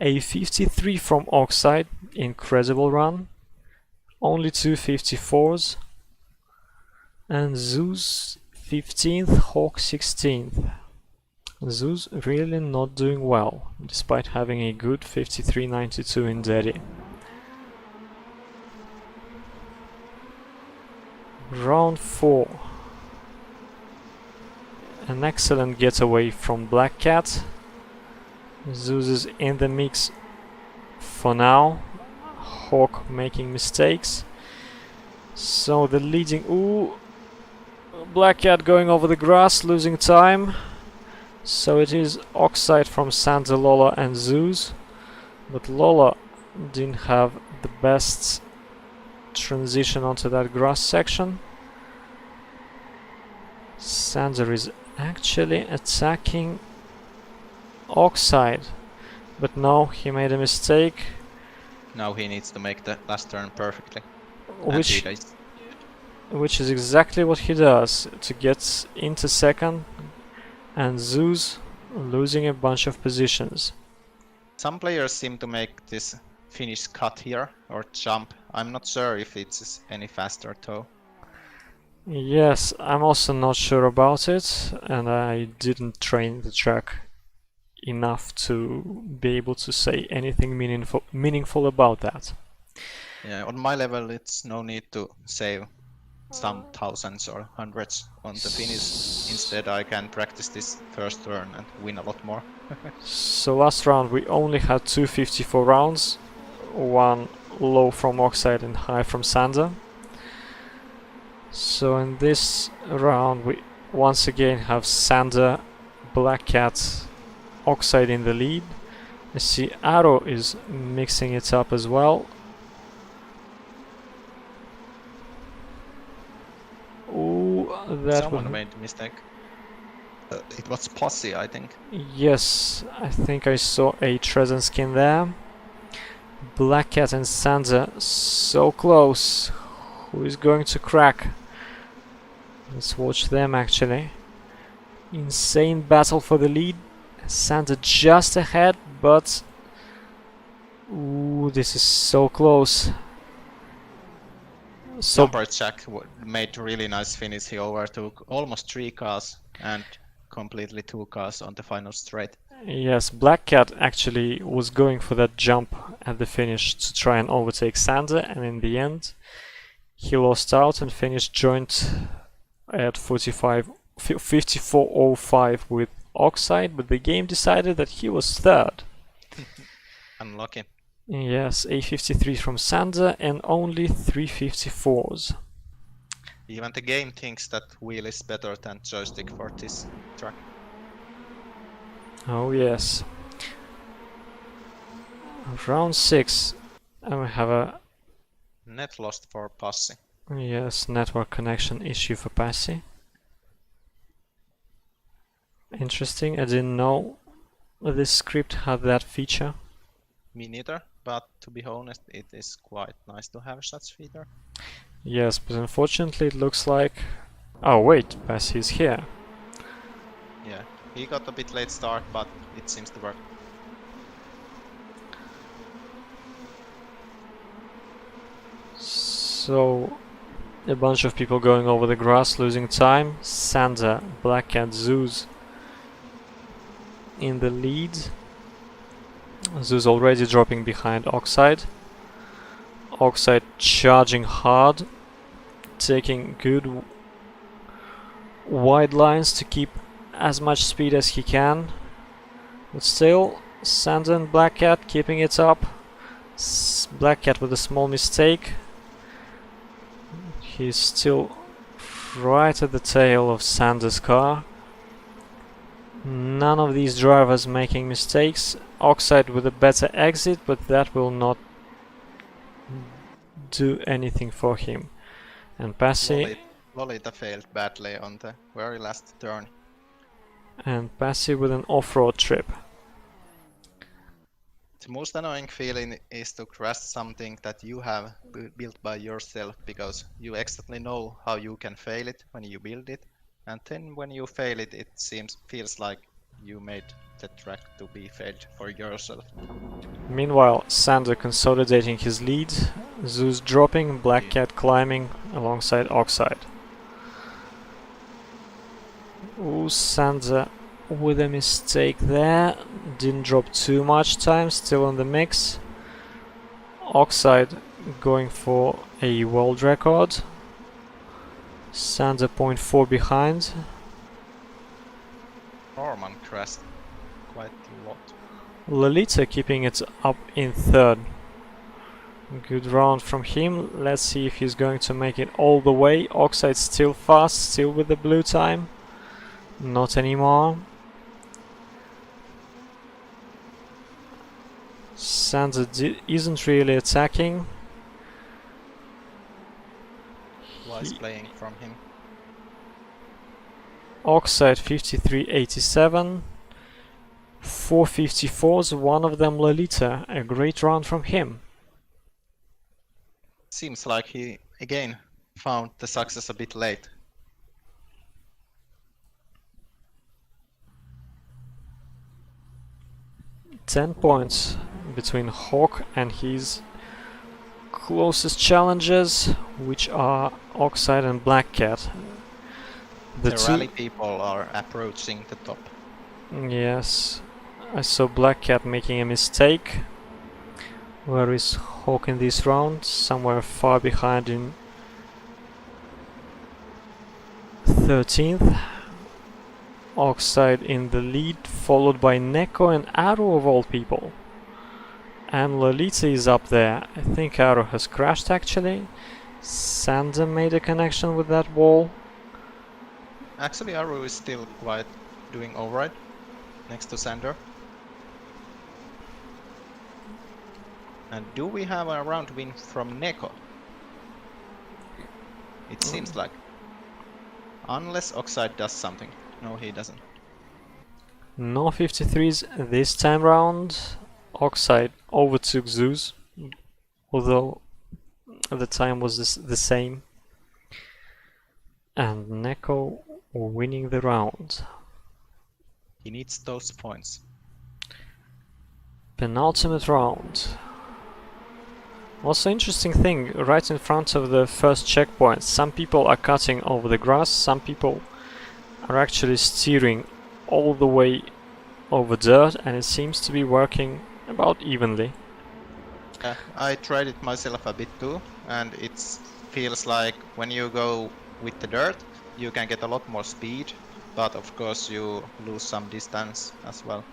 A 53 from Oxyde, incredible run. Only 2 54s. And Zooz 15th, Hawk 16th. Zooz really not doing well, despite having a good 53.92 in Daddy. Round 4. An excellent getaway from BlackCat. Zooz is in the mix for now. Hawk making mistakes. So the leading... Ooh! BlackCat going over the grass, losing time. So it is Oxyde from Sander, Lolo and Zooz. But Lolo didn't have the best transition onto that grass section. Sander is actually attacking Oxyde. But no, he made a mistake. Now he needs to make the last turn perfectly. Which is exactly what he does to get into second, and Zooz losing a bunch of positions. Some players seem to make this finish cut here or jump. I'm not sure if it's any faster though. Yes, I'm also not sure about it, and I didn't train the track enough to be able to say anything meaningful about that. Yeah, on my level it's no need to save some thousands or hundreds on the finish. Instead I can practice this first turn and win a lot more. So last round we only had 2 54 rounds, one low from Oxyde and high from Sander. So in this round we once again have Sander, BlackCat, Oxyde in the lead. I see Aru is mixing it up as well. Ooh, Someone made a mistake. It was Passi, I think. Yes, I think I saw a Trezen skin there. BlackCat and Sander so close. Who is going to crack? Let's watch them actually. Insane battle for the lead. Sander just ahead, but ooh, this is so close. So JumperJack made a really nice finish. He overtook almost 3 cars and completely 2 cars on the final straight. Yes, BlackCat actually was going for that jump at the finish to try and overtake Sander, and in the end he lost out and finished joint at 54.05 with Oxyde, but the game decided that he was third. Unlucky. Yes, a 53 from Sander and only 3 54s. Even the game thinks that wheel is better than joystick for this track. Oh yes. Round 6, and we have a Net lost for Passi. yes, network connection issue for Passi. Interesting, I didn't know this script had that feature. Me neither, but to be honest, it is quite nice to have such feature. Yes, but unfortunately it looks like... Oh wait, Passi is here. Yeah, He got a bit late start, but it seems to work. So, a bunch of people going over the grass, losing time. Sander, BlackCat, Zooz in the lead. Zooz already dropping behind Oxyde. Oxyde charging hard, taking good wide lines to keep as much speed as he can. But still, Sander and BlackCat keeping it up. BlackCat with a small mistake. He's still right at the tail of Sander's car. None of these drivers making mistakes. Oxyde with a better exit, but that will not do anything for him. And Passi Lolita failed badly on the very last turn. And Passi with an off-road trip. The most annoying feeling is to crash something that you have built by yourself, because you exactly know how you can fail it when you build it, and then when you fail it, it feels like you made the track to be failed for yourself. Meanwhile, Sander consolidating his lead, Zooz dropping, BlackCat climbing alongside Oxyde. Ooh, Sander with a mistake there, didn't drop too much time, still in the mix. Oxyde going for a world record. Sander 0.4 behind. Norman crashed quite a lot. Lolita keeping it up in third. Good round from him. Let's see if he's going to make it all the way. Oxyde still fast, still with the blue time. Not anymore. Sander isn't really attacking. Wise playing from him. Oxyde 53.87. 454s, one of them Lolita. A great round from him. Seems like he again found the success a bit late. Ten points between Hawk and his closest challengers, which are Oxyde and BlackCat. The rally people are approaching the top. Yes, I saw BlackCat making a mistake. Where is Hawk in this round? Somewhere far behind in 13th. Oxyde in the lead, followed by Neko and Aru of all people. And Lolita is up there. I think Aru has crashed actually. Sander made a connection with that wall. Actually, Aru is still quite doing alright next to Sander. And do we have a round win from Neko? It seems like. Unless Oxyde does something. No, he doesn't. No 53s this time round. Oxyde overtook Zooz, although the time was the same. And Neko winning the round. He needs those points. Penultimate round. Also interesting thing, right in front of the first checkpoint, some people are cutting over the grass, some people are actually steering all the way over dirt, and it seems to be working about evenly. I tried it myself a bit too, and it feels like when you go with the dirt, you can get a lot more speed, but of course you lose some distance as well.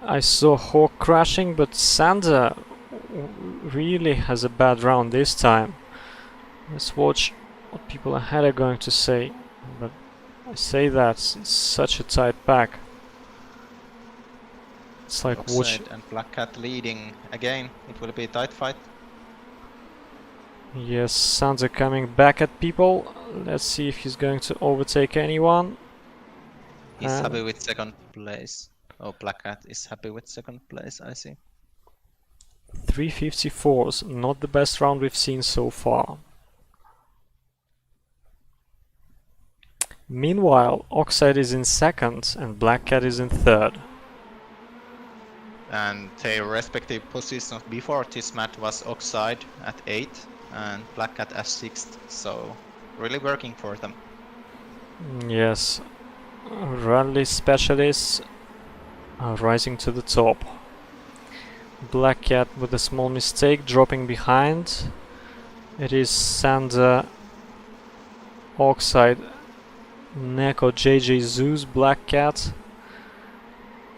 I saw Hawk crashing, but Sander really has a bad round this time. Let's watch what people ahead are going to say. But I say that it's such a tight pack. It's like watch. And BlackCat leading again. It will be a tight fight. Yes, Sander coming back at people. Let's see if he's going to overtake anyone. He's happy with second place. Oh, BlackCat is happy with second place, I see. 354s, not the best round we've seen so far. Meanwhile, Oxide is in second and BlackCat is in third. And their respective positions before this match was Oxide at 8th and BlackCat at 6th, so really working for them. Yes, rally specialists are rising to the top. BlackCat with a small mistake dropping behind. It is Sander, Oxide, Neko, JJ, Zooz, BlackCat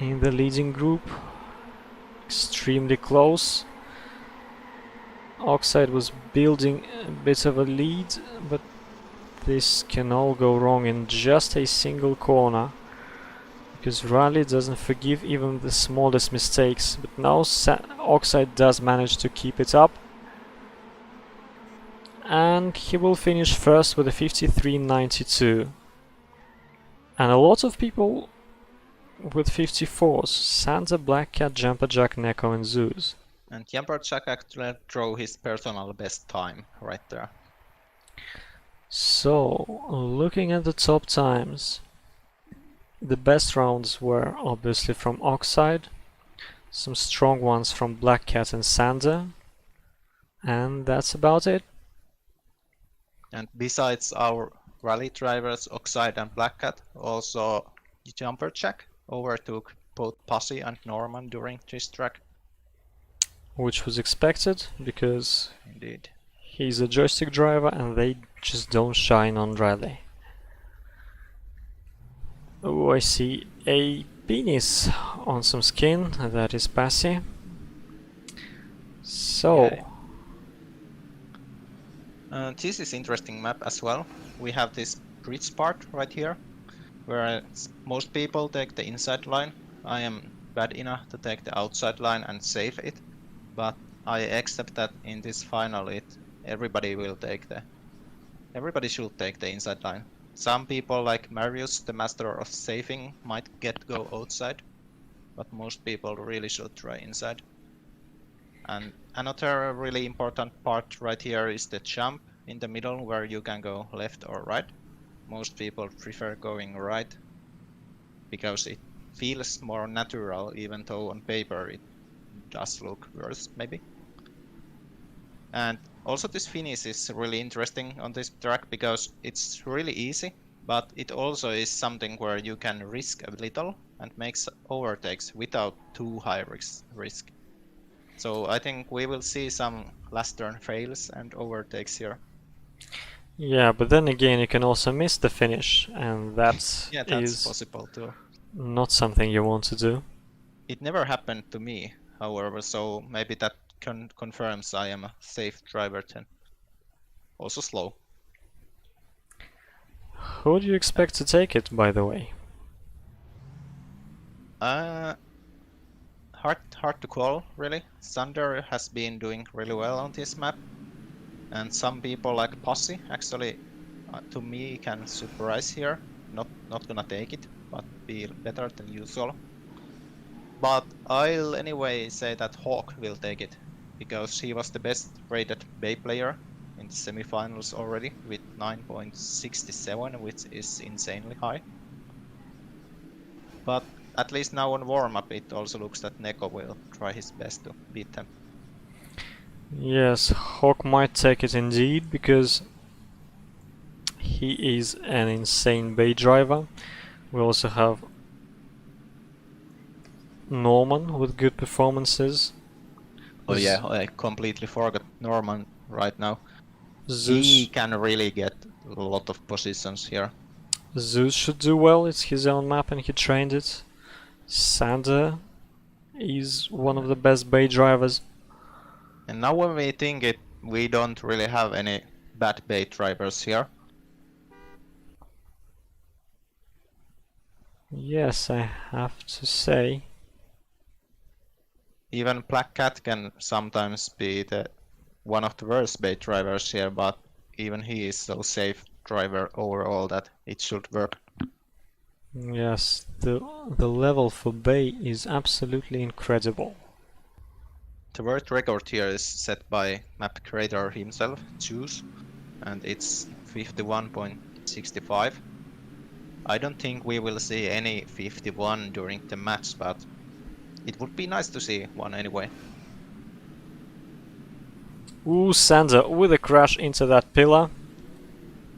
in the leading group. Extremely close. Oxide was building a bit of a lead, but this can all go wrong in just a single corner, because Rally doesn't forgive even the smallest mistakes. But now Oxide does manage to keep it up, and he will finish first with a 53.92. And a lot of people with 54s: Sander, BlackCat, JumperJack, Neko and Zooz. And JumperJack actually drove his personal best time right there. So, looking at the top times, the best rounds were obviously from Oxide, some strong ones from BlackCat and Sander, and that's about it. And besides our rally drivers, Oxide and BlackCat, also JumperJack overtook both Passi and Norman during this track. Which was expected, because Indeed. he's a joystick driver and they just don't shine on rally. Oh, I see a penis on some skin, that is Passi. So, yeah. This is interesting map as well. We have this bridge part right here, where most people take the inside line. I am bad enough to take the outside line and save it, but I accept that in this final everybody should take the inside line. Some people like Marius, the master of saving, might go outside, but most people really should try inside. And another really important part right here is the jump in the middle, where you can go left or right. Most people prefer going right because it feels more natural, even though on paper it does look worse maybe. And also this finish is really interesting on this track because it's really easy, but it also is something where you can risk a little and make overtakes without too high risk. So I think we will see some last turn fails and overtakes here. yeah, but then again you can also miss the finish, and that's possible too. Not something you want to do. It never happened to me, however, so maybe that confirms I am a safe driver then. Also slow. Who do you expect to take it, by the way? Hard to call, really. Sander has been doing really well on this map, and some people like Passi actually, to me, can surprise here. Not gonna take it, but be better than usual. But I'll anyway say that Hawk will take it, because he was the best rated Bay player in the semifinals already with 9.67, which is insanely high. But at least now on warm-up it also looks that Neko will try his best to beat them. Yes, Hawk might take it indeed, because he is an insane Bay driver. We also have Norman with good performances. Oh yeah, I completely forgot Norman right now. Zooz. He can really get a lot of positions here. Zooz should do well, it's his own map and he trained it. Sander is one of the best Bay drivers. And now when we think it, we don't really have any bad Bay drivers here. Yes, I have to say. Even BlackCat can sometimes be one of the worst Bay drivers here, but even he is so safe driver overall that it should work. Yes, the level for Bay is absolutely incredible. The world record here is set by map creator himself, Zooz, and it's 51.65. I don't think we will see any 51 during the match, but it would be nice to see one anyway. Ooh, Sander with a crash into that pillar.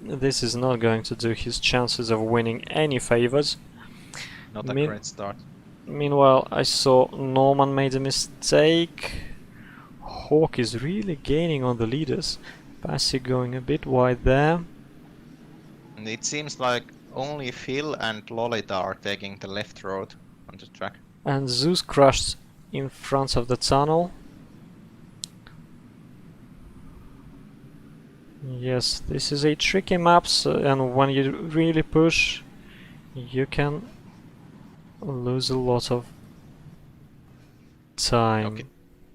This is not going to do his chances of winning any favors. Not a great start. Meanwhile, I saw Norman made a mistake. Hawk is really gaining on the leaders. Passi going a bit wide there. And it seems like only Phil and Lolita are taking the left road on the track. And Zooz crashed in front of the tunnel. Yes, this is a tricky map, and when you really push, you can lose a lot of time.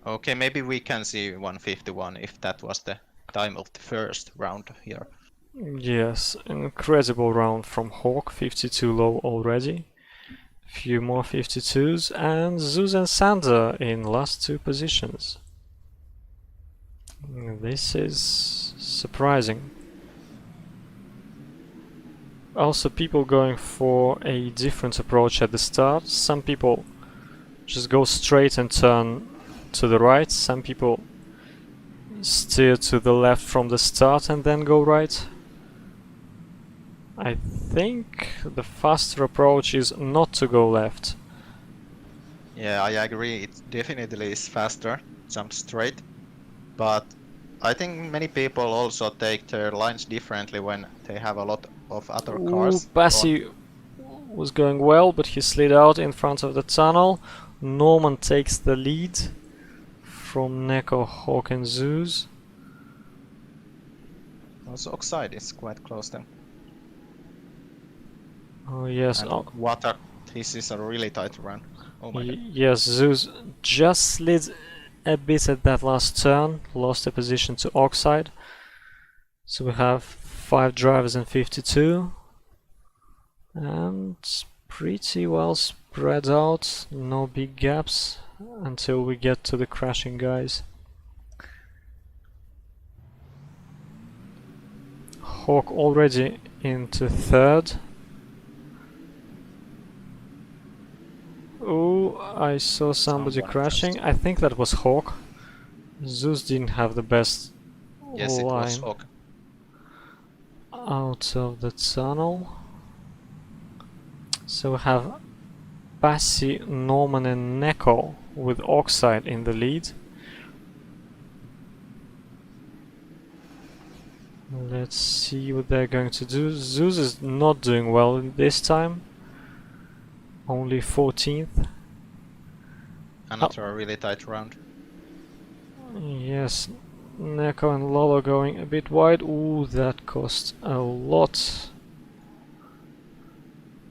Okay, maybe we can see 151 if that was the time of the first round here. Yes, incredible round from Hawk, 52 low already. Few more 52s, and Zooz and Sander in last two positions. This is surprising. Also, people going for a different approach at the start. Some people just go straight and turn to the right. Some people steer to the left from the start and then go right. I think the faster approach is not to go left. Yeah, I agree. It definitely is faster, jump straight. But I think many people also take their lines differently when they have a lot of other cars. Passi was going well, but he slid out in front of the tunnel. Norman takes the lead from Neko, Hawk and Zooz. Also, Oxide is quite close then. Oh yes, water. This is a really tight run. Oh my god. Yes, Zooz just slid a bit at that last turn, lost a position to Oxide. So we have 5 drivers in 52. And pretty well spread out, no big gaps until we get to the crashing guys. Hawk already into third. Oh, I saw somebody crashing. I think that was Hawk. Zooz didn't have the best Yes, it was line Hawk. out of the tunnel. So we have Passi, Norman and Neko with Oxide in the lead. Let's see what they're going to do. Zooz is not doing well this time. Only 14th. Another really tight round. Yes, Neko and Lolo going a bit wide. Ooh, that cost a lot.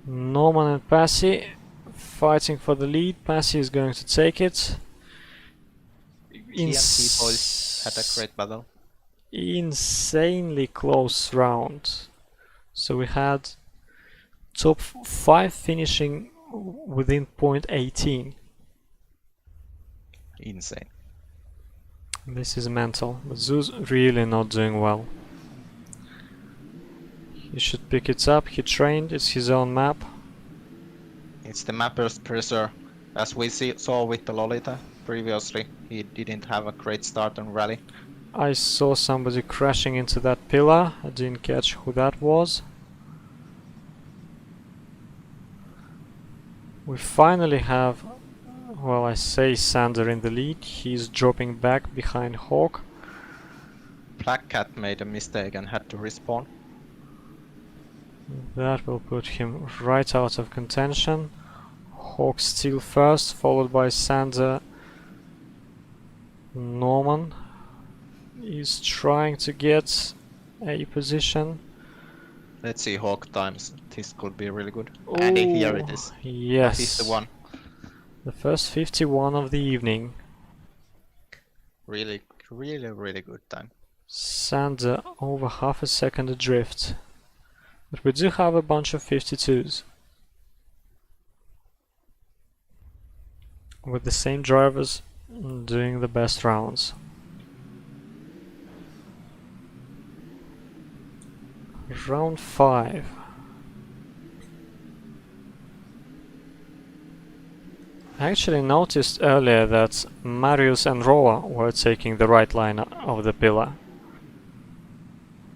Norman and Passi fighting for the lead. Passi is going to take it. TnT boys had a great battle. Insanely close round. So we had top 5 finishing within 0.18. Insane. This is mental. But Zooz really not doing well. He should pick it up. He trained. It's his own map. It's the mapper's pressure. As we saw with the Lolita previously, he didn't have a great start on rally. I saw somebody crashing into that pillar. I didn't catch who that was. We finally have, well, I say Sander in the lead. He's dropping back behind Hawk. BlackCat made a mistake and had to respawn. That will put him right out of contention. Hawk still first, followed by Sander. Norman is trying to get a position. Let's see Hawk times. This could be really good. And here it is. Yes. 51. The first 51 of the evening. Really good time. Sander over half a second adrift. But we do have a bunch of 52s. With the same drivers doing the best rounds. Round 5. I actually noticed earlier that Marius and Roa were taking the right line of the pillar.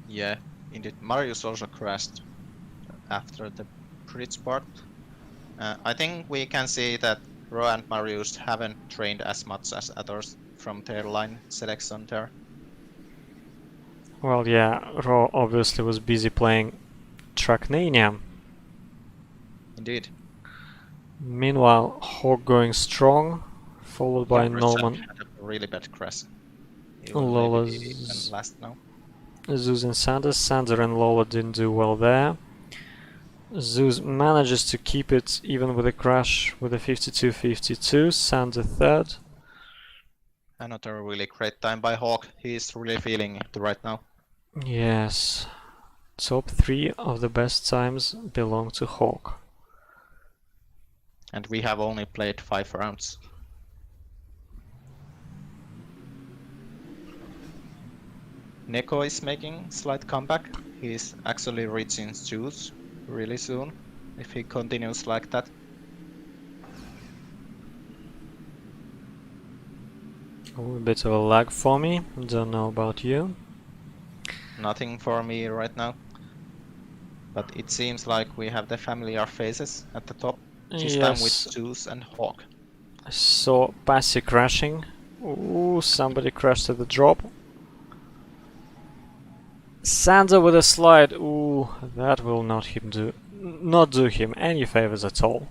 Yeah, indeed. Marius also crashed after the bridge part. I think we can see that Roa and Marius haven't trained as much as others from their line selection there. Well, yeah, Roa obviously was busy playing Trackmania. Indeed. Meanwhile, Hawk going strong, followed by Norman. Had a really bad crash. Lola's even last now. Zooz and Sanders. Sander and Lola didn't do well there. Zooz manages to keep it even with a crash with a 52-52. Sander third. Another really great time by Hawk. He's really feeling it right now. Yes. Top 3 of the best times belong to Hawk. And we have only played 5 rounds. Neko is making slight comeback. He's actually reaching Zooz really soon if he continues like that. A bit of a lag for me. Don't know about you. Nothing for me right now. But it seems like we have the familiar faces at the top. This time with Zooz and Hawk. I saw Passi crashing. Ooh, somebody crashed at the drop. Sander with a slide. Ooh, that will not do him any favors at all.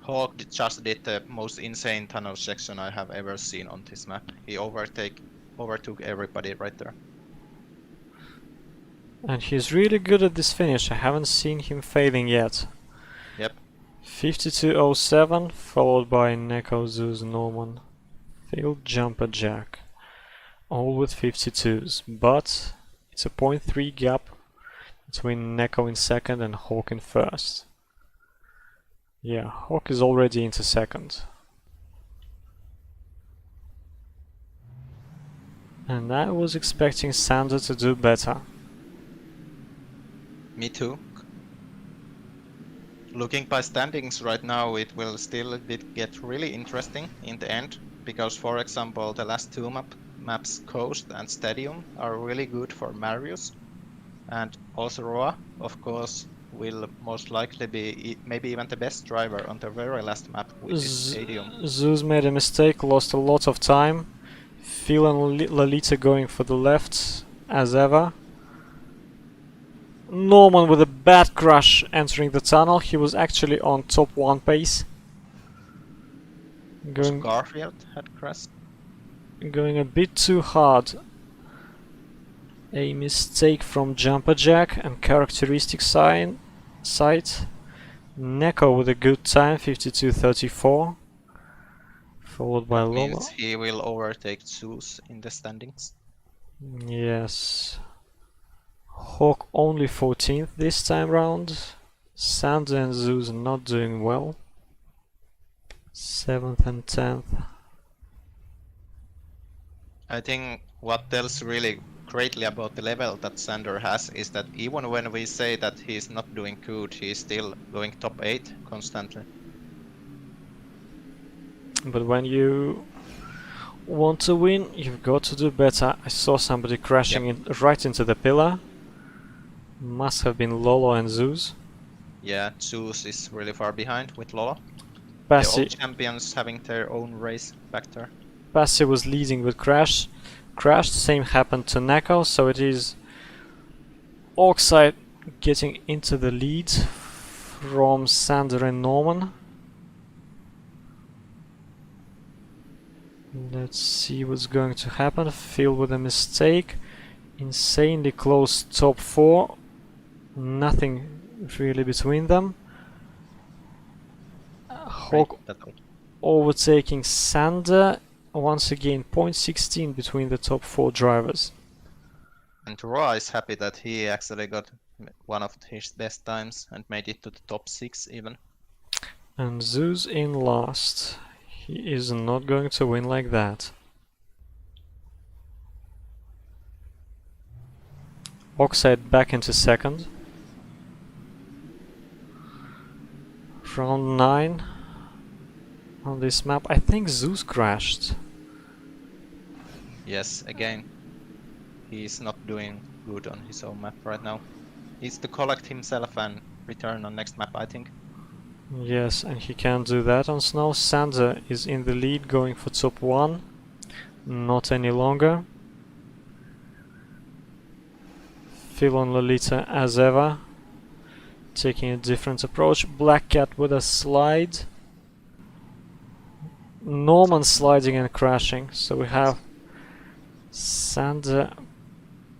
Hawk just did the most insane tunnel section I have ever seen on this map. He overtook everybody right there. And he's really good at this finish. I haven't seen him failing yet. Yep. 52.07, followed by Neko, Zooz, Norman. Failed JumperJack. All with 52s, but it's a 0.3 gap between Neko in second and Hawk in first. Yeah, Hawk is already into second. And I was expecting Sander to do better. Me too. Looking by standings right now, it will still get really interesting in the end, because for example the last 2 maps, Coast and Stadium, are really good for Marius, and also Roa, of course, will most likely be maybe even the best driver on the very last map, which is Stadium. Zooz made a mistake, lost a lot of time. Phil and Lolita going for the left, as ever. Norman with a bad crash entering the tunnel. He was actually on top 1 pace. Garfield had crashed. Going a bit too hard. A mistake from JumperJack and characteristic sight. Neko with a good time, 52.34. Followed by Lolo. Means he will overtake Zooz in the standings. Yes. Hawk only 14th this time round. Sander and Zooz not doing well. 7th and 10th. I think what tells really greatly about the level that Sander has is that even when we say that he's not doing good, he's still going top 8 constantly. But when you want to win, you've got to do better. I saw somebody crashing right into the pillar. Must have been Lolo and Zooz. Yeah, Zooz is really far behind with Lolo. Passi, the old champions having their own race back there. Passi was leading with crashed. Same happened to Neko, so it is Oxyde getting into the lead from Sander and Norman. Let's see what's going to happen. Phil with a mistake. Insanely close top 4. Nothing really between them. Hawk overtaking Sander. Once again, 0.16 between the top 4 drivers. And Roa is happy that he actually got one of his best times and made it to the top 6 even. And Zooz in last. He is not going to win like that. Oxyde back into second. Round 9. on this map. I think Zooz crashed. Yes, again, he's not doing good on his own map right now. Needs to collect himself and return on next map, I think. Yes, and he can't do that on snow. Sander is in the lead, going for top 1. Not any longer. Phil on Lolita as ever, taking a different approach. BlackCat with a slide. Norman sliding and crashing. So we have Sander,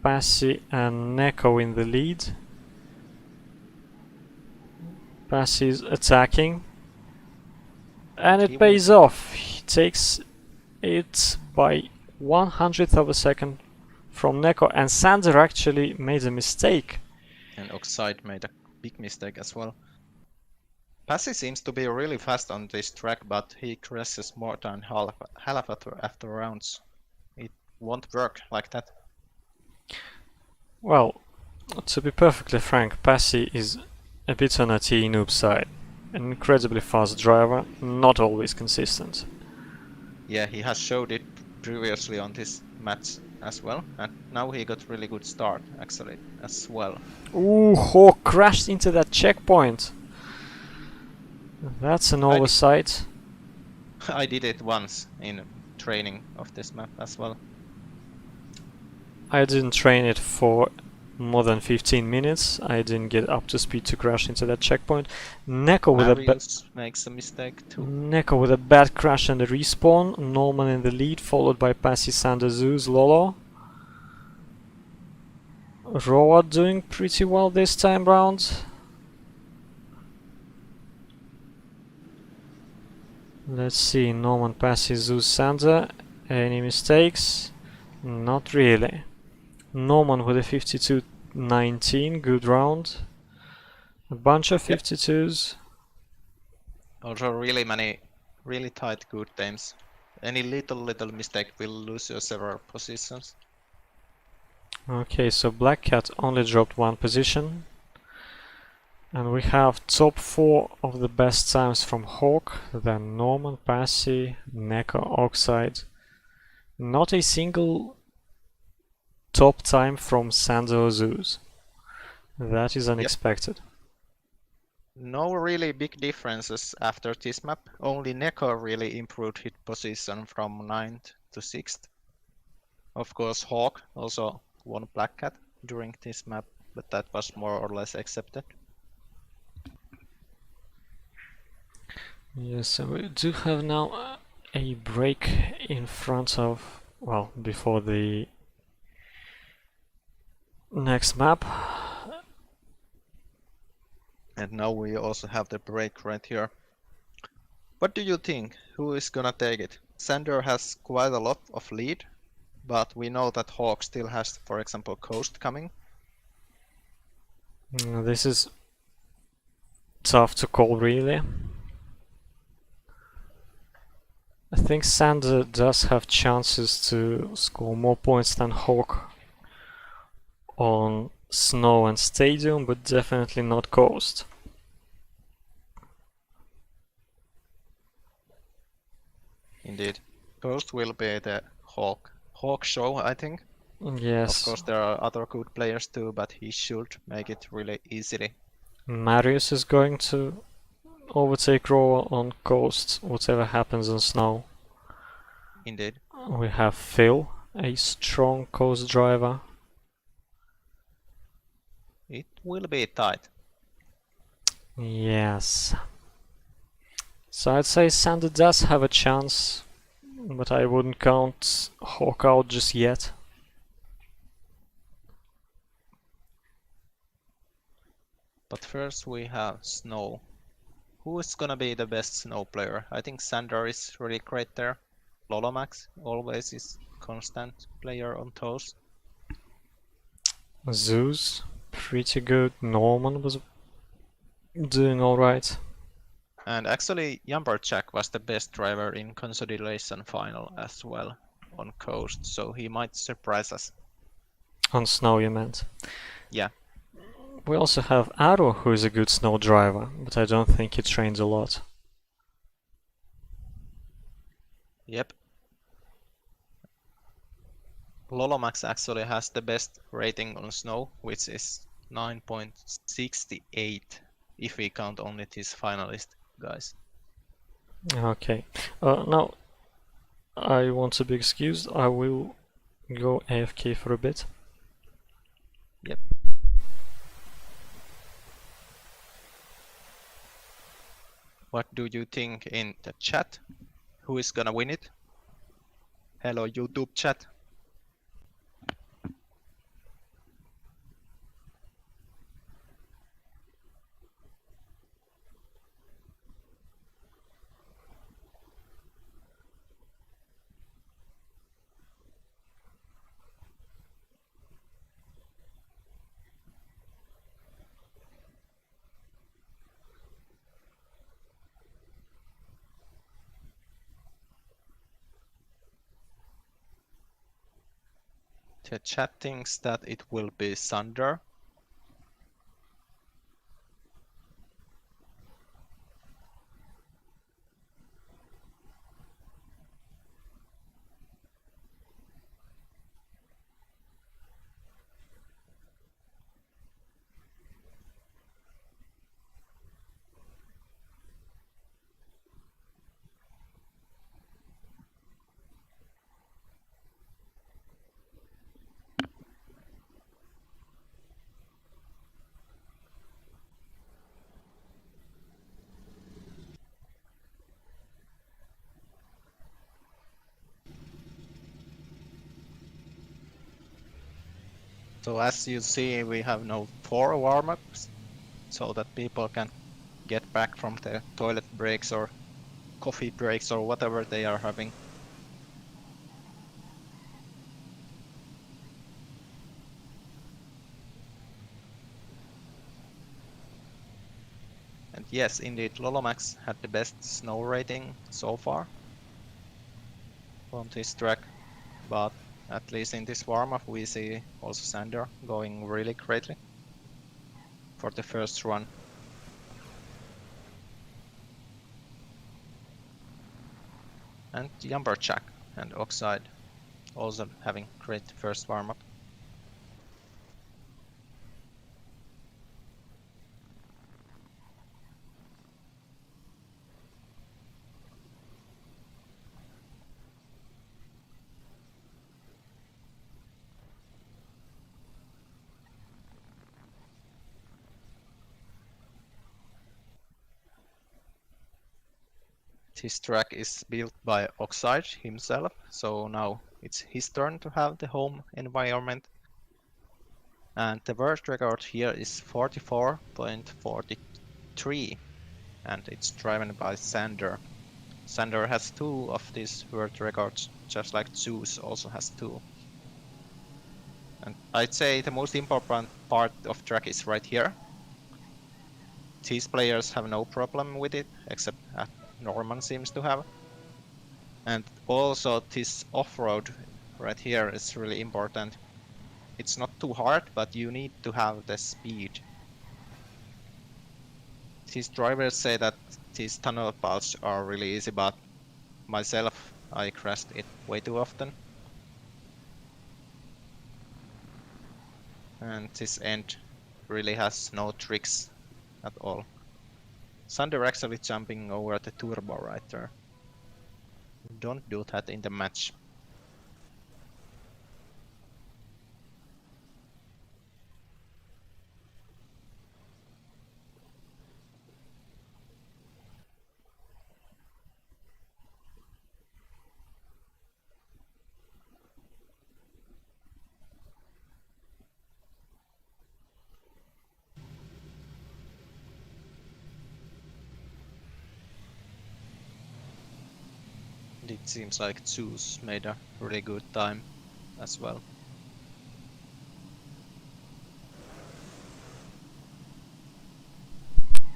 Passi and Neko in the lead. Passi is attacking. And it pays off. He takes it by 100th of a second from Neko, and Sander actually made a mistake. And Oxyde made a big mistake as well. Passi seems to be really fast on this track, but he crashes more than half after rounds. It won't work like that. Well, to be perfectly frank, Passi is a bit on a T-noob side. An incredibly fast driver, not always consistent. Yeah, he has showed it previously on this match as well, and now he got really good start actually as well. Ooh, Hawk crashed into that checkpoint. That's an oversight. I did it once in training of this map as well. I didn't train it for more than 15 minutes. I didn't get up to speed to crash into that checkpoint. Neko with makes a mistake too. Neko with a bad crash and a respawn. Norman in the lead, followed by Passi, Sander, Zooz, Lolo. Roa doing pretty well this time round. Let's see, Norman, Passi, Zooz, Sander. Any mistakes? Not really. Norman with a 52-19, good round. A bunch of 52s. Also really many, really tight good times. Any little mistake will lose you several positions. Okay, so BlackCat only dropped 1 position. And we have top 4 of the best times from Hawk, then Norman, Passi, Neko, Oxyde. Not a single top time from Sander or Zooz. That is unexpected. Yep. No really big differences after this map. Only Neko really improved his position from 9th to 6th. Of course, Hawk also won BlackCat during this map, but that was more or less accepted. Yes, so we do have now a break in front of, well, before the next map. And now we also have the break right here. What do you think? Who is gonna take it? Sander has quite a lot of lead, but we know that Hawk still has, for example, Coast coming. This is tough to call, really. I think Sander does have chances to score more points than Hawk on snow and stadium, but definitely not coast. Indeed. Coast will be the Hawk show, I think. Yes. Of course there are other good players too, but he should make it really easily. Marius is going to overtake Roa on coast, whatever happens on snow. Indeed. We have Phil, a strong coast driver. It will be tight. Yes. So I'd say Sander does have a chance, but I wouldn't count Hawk out just yet. But first we have Snow. Who is gonna be the best Snow player? I think Sander is really great there. lolomax always is constant player on toes. Zooz, pretty good. Norman was doing alright. And actually JumperJack was the best driver in consolidation final as well on coast, so he might surprise us. On snow, you meant? Yeah. We also have Aru, who is a good snow driver, but I don't think he trains a lot. Yep. Lolomax actually has the best rating on snow, which is 9.68 if we count only this finalist guys. Okay. Now, I want to be excused. I will go AFK for a bit. Yep. What do you think in the chat? Who is gonna win it? Hello YouTube chat. The chat thinks that it will be Thunder. So as you see, we have no 4 warm-ups, so that people can get back from their toilet breaks or coffee breaks or whatever they are having. And yes, indeed, Lolomax had the best snow rating so far on this track, but at least in this warm-up we see also Sander going really greatly for the first run. And Jumperjack and Oxyde also having great first warm-up. This track is built by Oxyde himself, so now it's his turn to have the home environment. And the world record here is 44.43, and it's driven by Sander. Sander has 2 of these world records, just like Zooz also has 2. And I'd say the most important part of track is right here. These players have no problem with it, except Norman seems to have. And also this off-road right here is really important. It's not too hard, but you need to have the speed. These drivers say that these tunnel paths are really easy, but myself, I crashed it way too often. And this end really has no tricks at all. Sander actually jumping over the turbo right there. Don't do that in the match. It seems like Zooz made a really good time as well.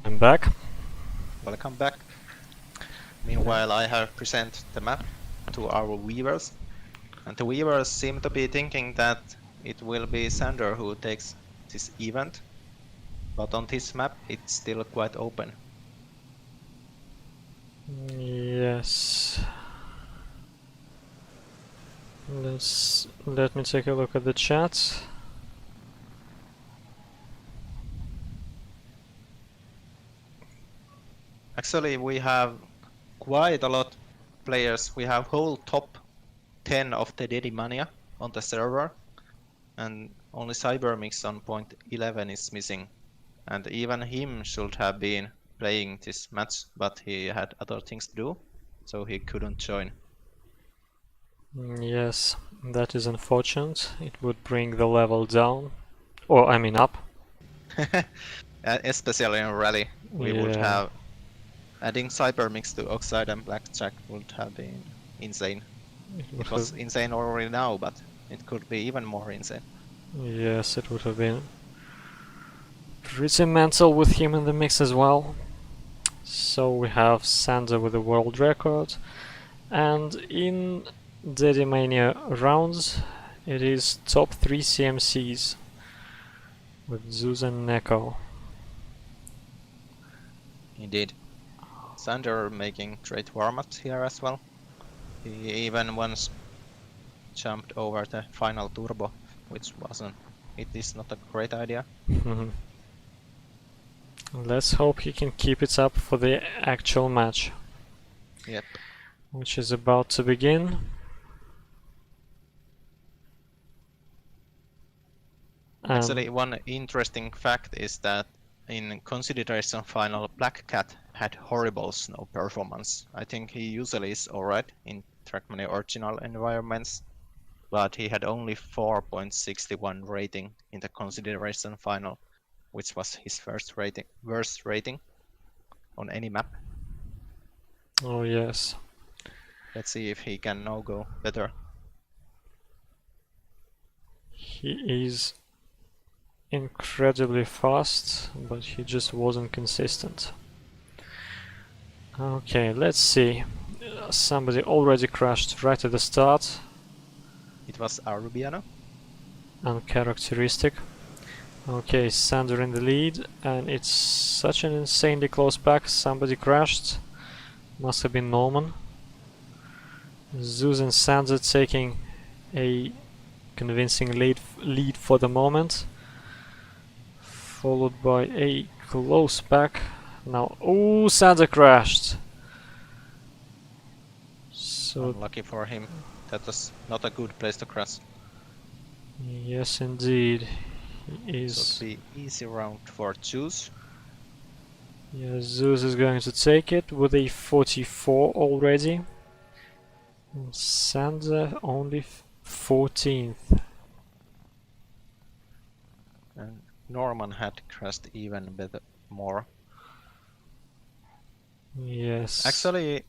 I'm back. Welcome back. Meanwhile, I have presented the map to our viewers, and the viewers seem to be thinking that it will be Sander who takes this event, but on this map it's still quite open. Yes. Let me take a look at the chat. Actually, we have quite a lot of players. We have whole top 10 of the Dedimania on the server, and only Cybermix on point 11 is missing. And even him should have been playing this match, but he had other things to do, so he couldn't join. Yes, that is unfortunate. It would bring the level down. Or, I mean up. Especially in Rally, we would Yeah. have... Adding Cybermix to Oxyde and BlackCat would have been insane. It was insane already now, but it could be even more insane. Yes, it would have been pretty mental with him in the mix as well. So we have Sander with the world record, and in Dedimania rounds it is top 3 CMCs with Zooz and Neko. Indeed. Sander making great warm-ups here as well. He even once jumped over the final turbo, which it is not a great idea. Let's hope he can keep it up for the actual match. Yep. Which is about to begin. Actually, one interesting fact is that in consideration final, BlackCat had horrible snow performance. I think he usually is alright in Trackmania original environments, but he had only 4.61 rating in the consideration final, which was his worst rating on any map. Oh yes. Let's see if he can now go better. He is incredibly fast, but he just wasn't consistent. Okay, let's see. Somebody already crashed right at the start. It was arubiano. Uncharacteristic. Okay, Sander in the lead, and it's such an insanely close pack. Somebody crashed. Must have been Norman. Zooz and Sander taking a convincing lead for the moment, followed by a close pack. Now, oh, Sander crashed. So unlucky for him. That was not a good place to crash. yes, indeed, he is. So it'll be easy round for Zooz. Yeah, Zooz is going to take it with a 44 already. And Sander only 14th. And Norman had crashed even more. Yes. Actually,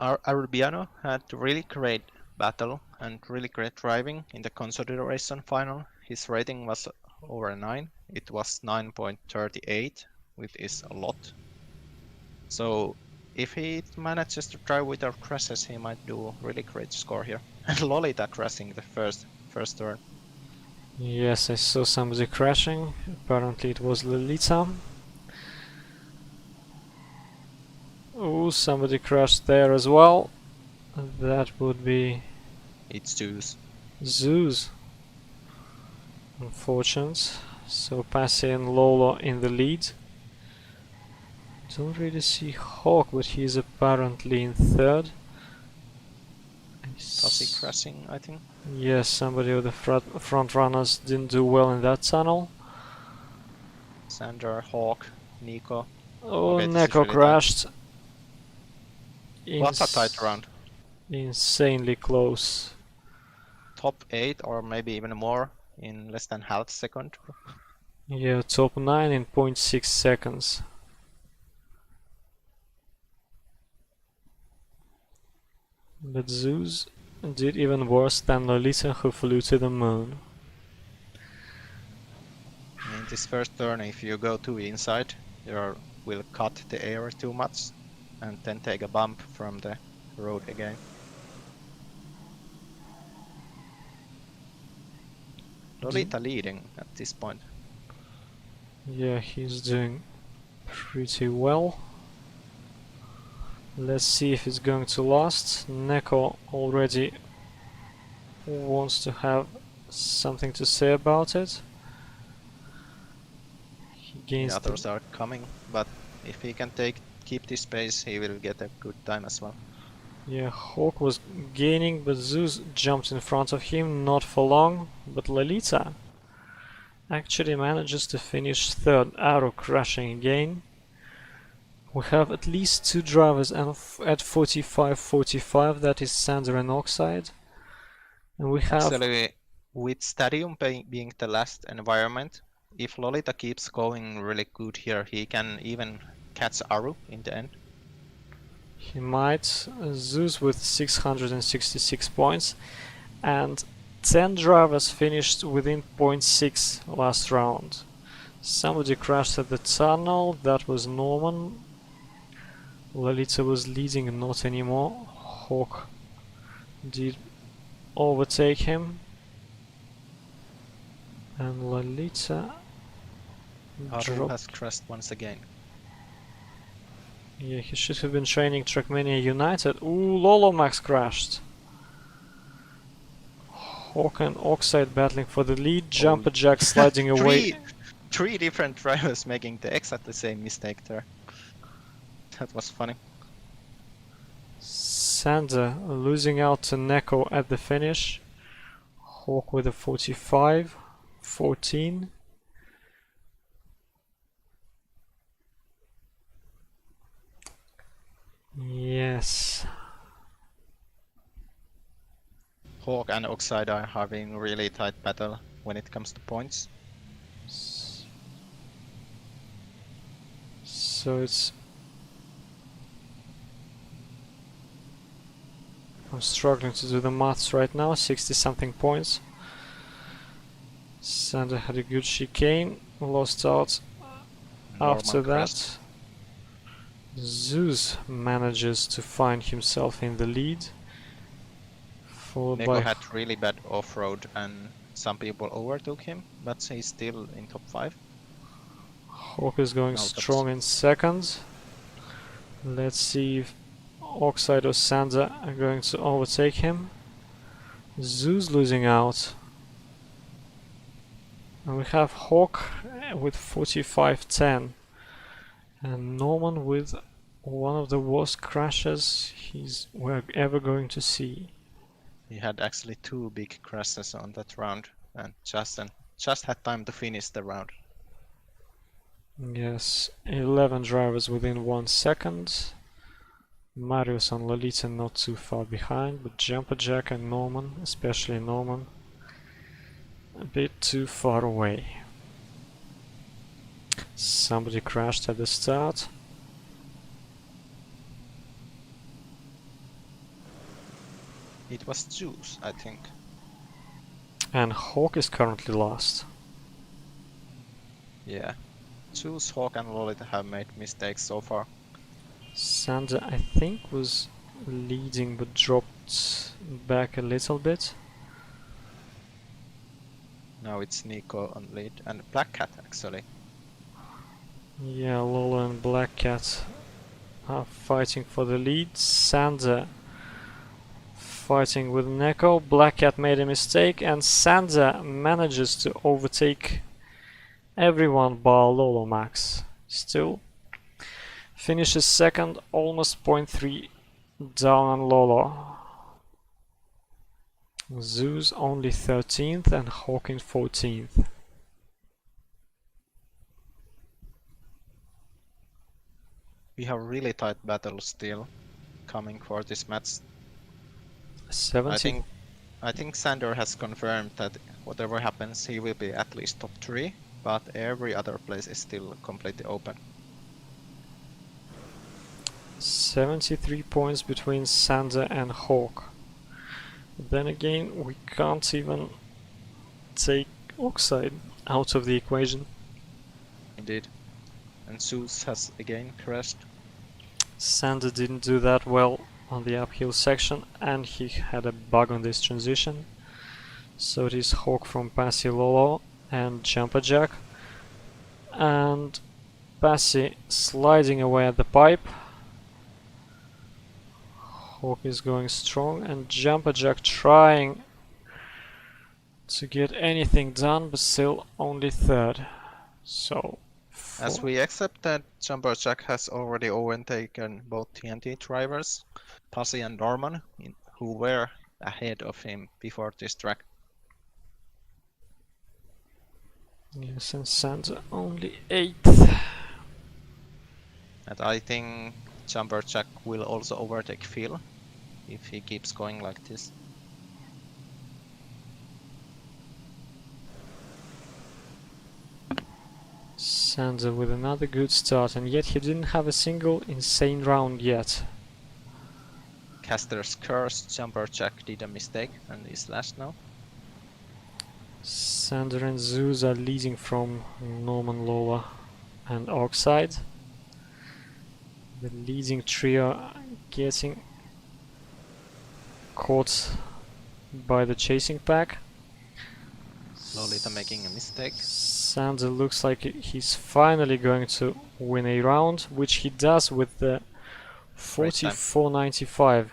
arubiano had really great battle and really great driving in the consideration final. His rating was over 9. It was 9.38, which is a lot. So if he manages to drive without crashes, he might do a really great score here. And Lolita crashing the first turn. Yes, I saw somebody crashing. Apparently it was Lolita. Oh, somebody crashed there as well. That would be It's Zooz. Zooz. Unfortunate. So Passi and Lolo in the lead. Don't really see Hawk, but he's apparently in third. Passi crashing, I think. Yes, somebody of the front runners didn't do well in that tunnel. Sander, Hawk, Neko. Oh, Okay, this is Neko really crashed. What's a tight round? Insanely close. Top 8 or maybe even more in less than half second. Yeah, top 9 in 0.6 seconds. But Zooz did even worse than Lolita, who flew to the moon. In this first turn, if you go too inside, you will cut the air too much and then take a bump from the road again. Lolita leading at this point. Yeah, he's doing pretty well. Let's see if it's going to last. Neko already wants to have something to say about it. He gains The others are coming, but if he can keep this pace, he will get a good time as well. Yeah, Hawk was gaining, but Zooz jumped in front of him, not for long, but Lolita actually manages to finish third, Aru crashing again. We have at least two drivers at 45-45, that is Sander and Oxide. And we have... Actually, with Stadium being the last environment, if Lolita keeps going really good here, he can even catch Aru in the end. He might. Zooz with 666 points, and 10 drivers finished within 0.6 last round. Somebody crashed at the tunnel, that was Norman. Lolita was leading, not anymore. Hawk did overtake him. And Lolita Aru has crashed once again. Yeah, he should have been training Trackmania United. Ooh, lolomax crashed. Hawk and Oxide battling for the lead. JumperJack sliding away. Three different drivers making the exactly same mistake there. That was funny. Sander losing out to Neko at the finish. Hawk with a 45-14. Yes. Hawk and Oxide are having really tight battle when it comes to points. So it's... I'm struggling to do the maths right now, 60 something points. Sander had a good chicane, lost out after that. Zooz manages to find himself in the lead. Neko had really bad off-road and some people overtook him, but he's still in top 5. Hawk is going strong in second. Let's see if Oxide or Sander are going to overtake him. Zooz losing out. And we have Hawk with 45-10. And Norman with one of the worst crashes we're ever going to see. He had actually 2 big crashes on that round and just had time to finish the round. Yes, 11 drivers within 1 second. Marius and Lolita not too far behind, but JumperJack and Norman, especially Norman, a bit too far away. Somebody crashed at the start. It was Zooz, I think. And Hawk is currently last. Yeah. Zooz, Hawk and Lolita have made mistakes so far. Sander, I think, was leading but dropped back a little bit. Now it's Neko on lead and BlackCat actually. Yeah, Lolo and BlackCat are fighting for the lead. Sander fighting with Neko. BlackCat made a mistake and Sander manages to overtake everyone bar lolomax. Still finishes second, almost 0.3 down on Lolo. Zooz only 13th and Hawk in 14th. We have really tight battles still coming for this match. 70. I think Sander has confirmed that whatever happens he will be at least top 3, but every other place is still completely open. 73 points between Sander and Hawk. Then again, we can't even take Oxide out of the equation. Indeed. And Zooz has again crashed. Sander didn't do that well on the uphill section and he had a bug on this transition. So it is Hawk from Passi, Lolo and JumperJack. And Passi sliding away at the pipe. Hawk is going strong and JumperJack trying to get anything done, but still only third. So, As we accept that JumperJack has already overtaken both TnT drivers, Passi and Norman, who were ahead of him before this track. yes, and Santa only 8th. And I think JumperJack will also overtake Phil if he keeps going like this. Santa with another good start, and yet he didn't have a single insane round yet. Caster's curse, JumperJack did a mistake and is last now. Sander and Zooz are leading from Norman, Lolo and Oxyde. The leading trio are getting caught by the chasing pack. Lolita making a mistake. Sander looks like he's finally going to win a round, which he does with the 44.95.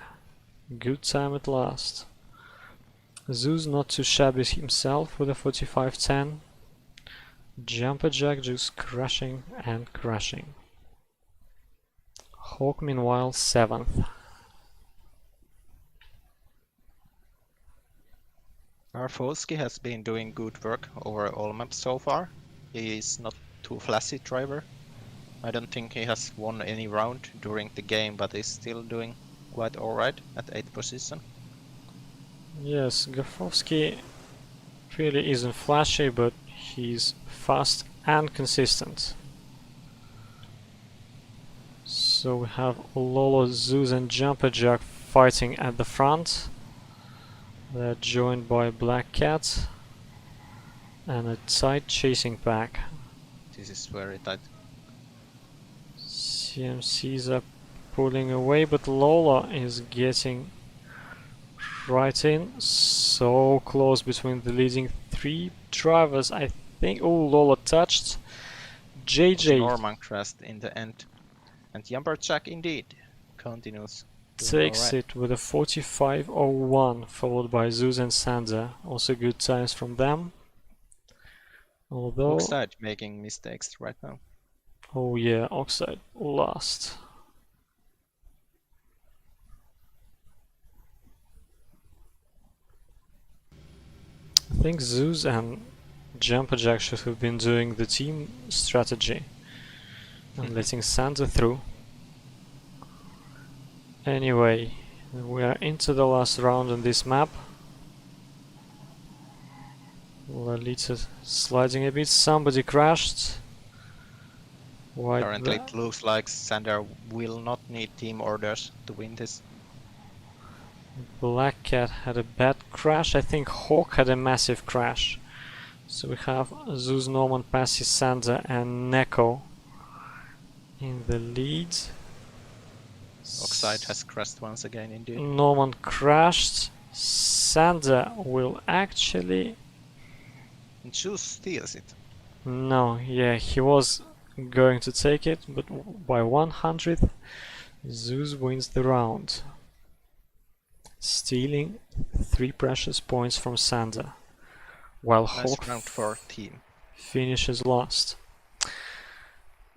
Good time at last. Zooz not too shabby himself with a 45.10. JumperJack just crashing and crashing. Hawk meanwhile 7th. Garfovsky has been doing good work over all maps so far. He is not too flashy driver. I don't think he has won any round during the game, but is still doing quite alright at 8th position. Yes, Garfovsky really isn't flashy, but he's fast and consistent. So we have Lolo, Zooz and JumperJack fighting at the front. They're joined by BlackCat and a tight chasing pack. This is very tight. CMCs are pulling away, but Lolo is getting right in. So close between the leading 3 drivers, I think. Oh, Lolo touched. JJ Norman crashed in the end. And JumperJack indeed continues. takes it with a 45.01, followed by Zooz and Sander. Also good times from them. Although... Oxyde making mistakes right now. Oh yeah, Oxyde last. I think Zooz and JumperJack should have been doing the team strategy and letting Sander through. Anyway, we are into the last round on this map. Lolita sliding a bit, somebody crashed. Currently it looks like Sander will not need team orders to win this. BlackCat had a bad crash. I think Hawk had a massive crash. So we have Zooz, Norman, Passi, Sander and Neko in the lead. Oxyde has crashed once again indeed. Norman crashed. Sander will actually... And Zooz steals it. No, yeah, he was going to take it, but by 100th, Zooz wins the round, stealing 3 precious points from Sander, while Nice Hawk round for team. finishes last.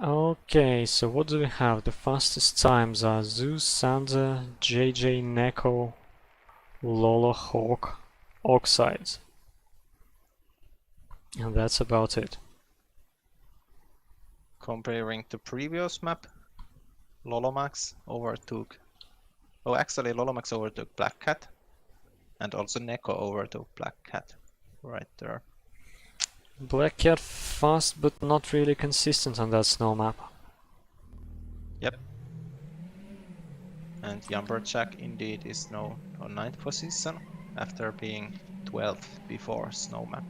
Okay, so what do we have? The fastest times are Zooz, Sander, JJ, Neko, Lolo, Hawk, Oxyde. And that's about it. Comparing the previous map, lolomax overtook... Oh, actually lolomax overtook BlackCat, and also Neko overtook BlackCat, right there. BlackCat fast but not really consistent on that snow map. Yep. And JumperJack indeed is now on 9th position after being 12th before snow map.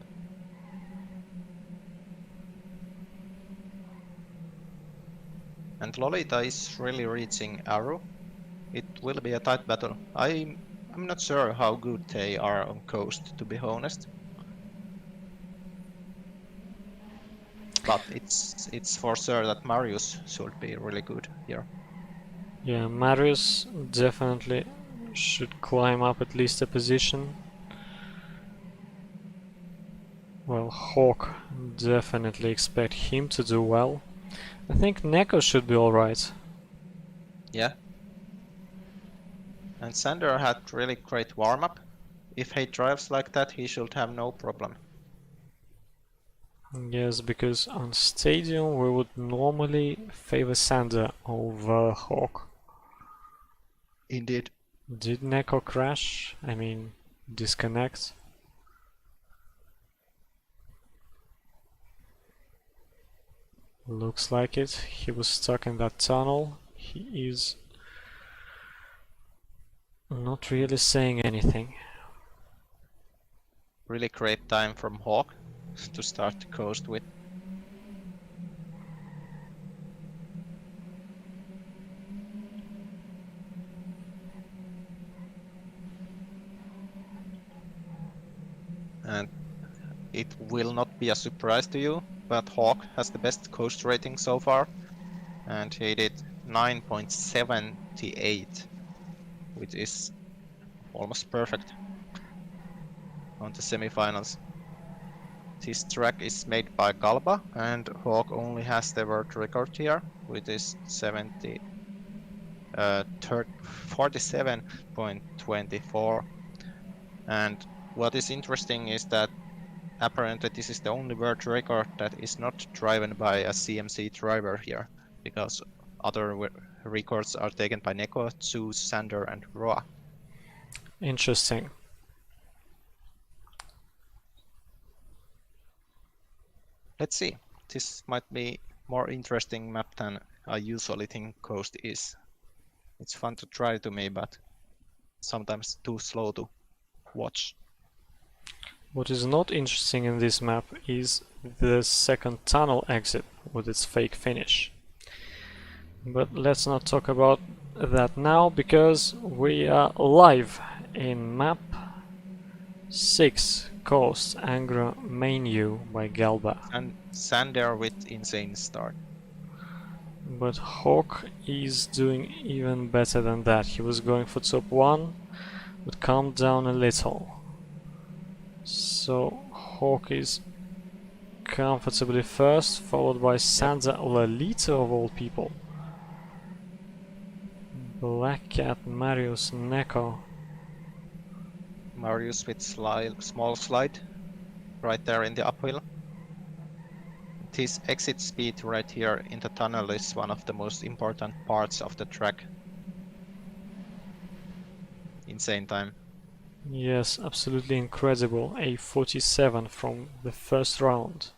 And Lolita is really reaching Aru. It will be a tight battle. I'm not sure how good they are on coast, to be honest. But it's for sure that Marius should be really good here. Yeah, Marius definitely should climb up at least a position. Well, Hawk definitely expect him to do well. I think Neko should be alright. Yeah. And Sander had really great warm-up. If he drives like that, he should have no problem. Yes, because on Stadium we would normally favor Sander over Hawk. Indeed. Did Neko crash? I mean, disconnect? Looks like it. He was stuck in that tunnel. He is not really saying anything. Really great time from Hawk to start the coast with. And it will not be a surprise to you, but Hawk has the best coast rating so far, and he did 9.78, which is almost perfect on the semifinals. This track is made by Galba, and Hawk only has the world record here, which is 47.24. And what is interesting is that apparently this is the only world record that is not driven by a CMC driver here, because other records are taken by Neko, Zooz, Sander and Roa. Interesting. Let's see. This might be more interesting map than I usually think coast is. It's fun to try to me, but sometimes too slow to watch. What is not interesting in this map is the second tunnel exit with its fake finish. But let's not talk about that now, because we are live in map 6, Coast Angra Menu by Galba. And Sander with insane start. But Hawk is doing even better than that. He was going for top 1, but calmed down a little. So Hawk is comfortably first, followed by Sander Lolita of all people. BlackCat, Marius, Neko. Marius with small slide right there in the uphill. This exit speed right here in the tunnel is one of the most important parts of the track. Insane time. Yes, absolutely incredible. A 47 from the first round.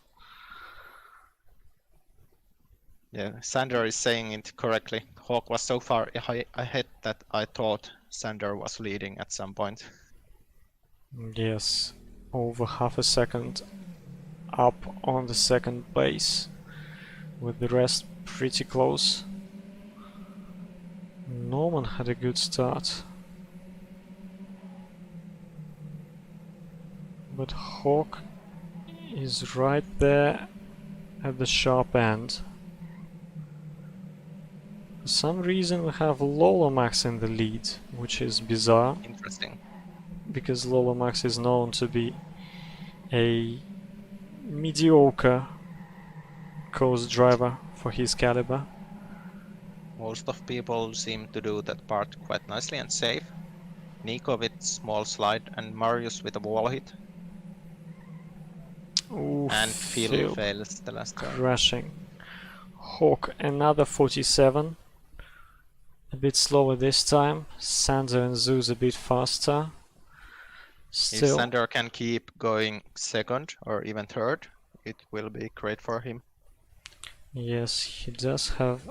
Yeah, Sander is saying it correctly. Hawk was so far ahead that I thought Sander was leading at some point. Yes, over half a second up on the second place, with the rest pretty close. Norman had a good start, but Hawk is right there at the sharp end. For some reason we have lolomax in the lead, which is bizarre. Interesting. Because lolomax is known to be a mediocre coast driver for his caliber. Most of people seem to do that part quite nicely and safe. Neko with small slide and Marius with a wall hit. Ooh, And Phil fails the last turn. crashing. Hawk another 47. A bit slower this time. Sander and Zooz a bit faster. If Still, Sander can keep going second or even third, it will be great for him. yes, he does have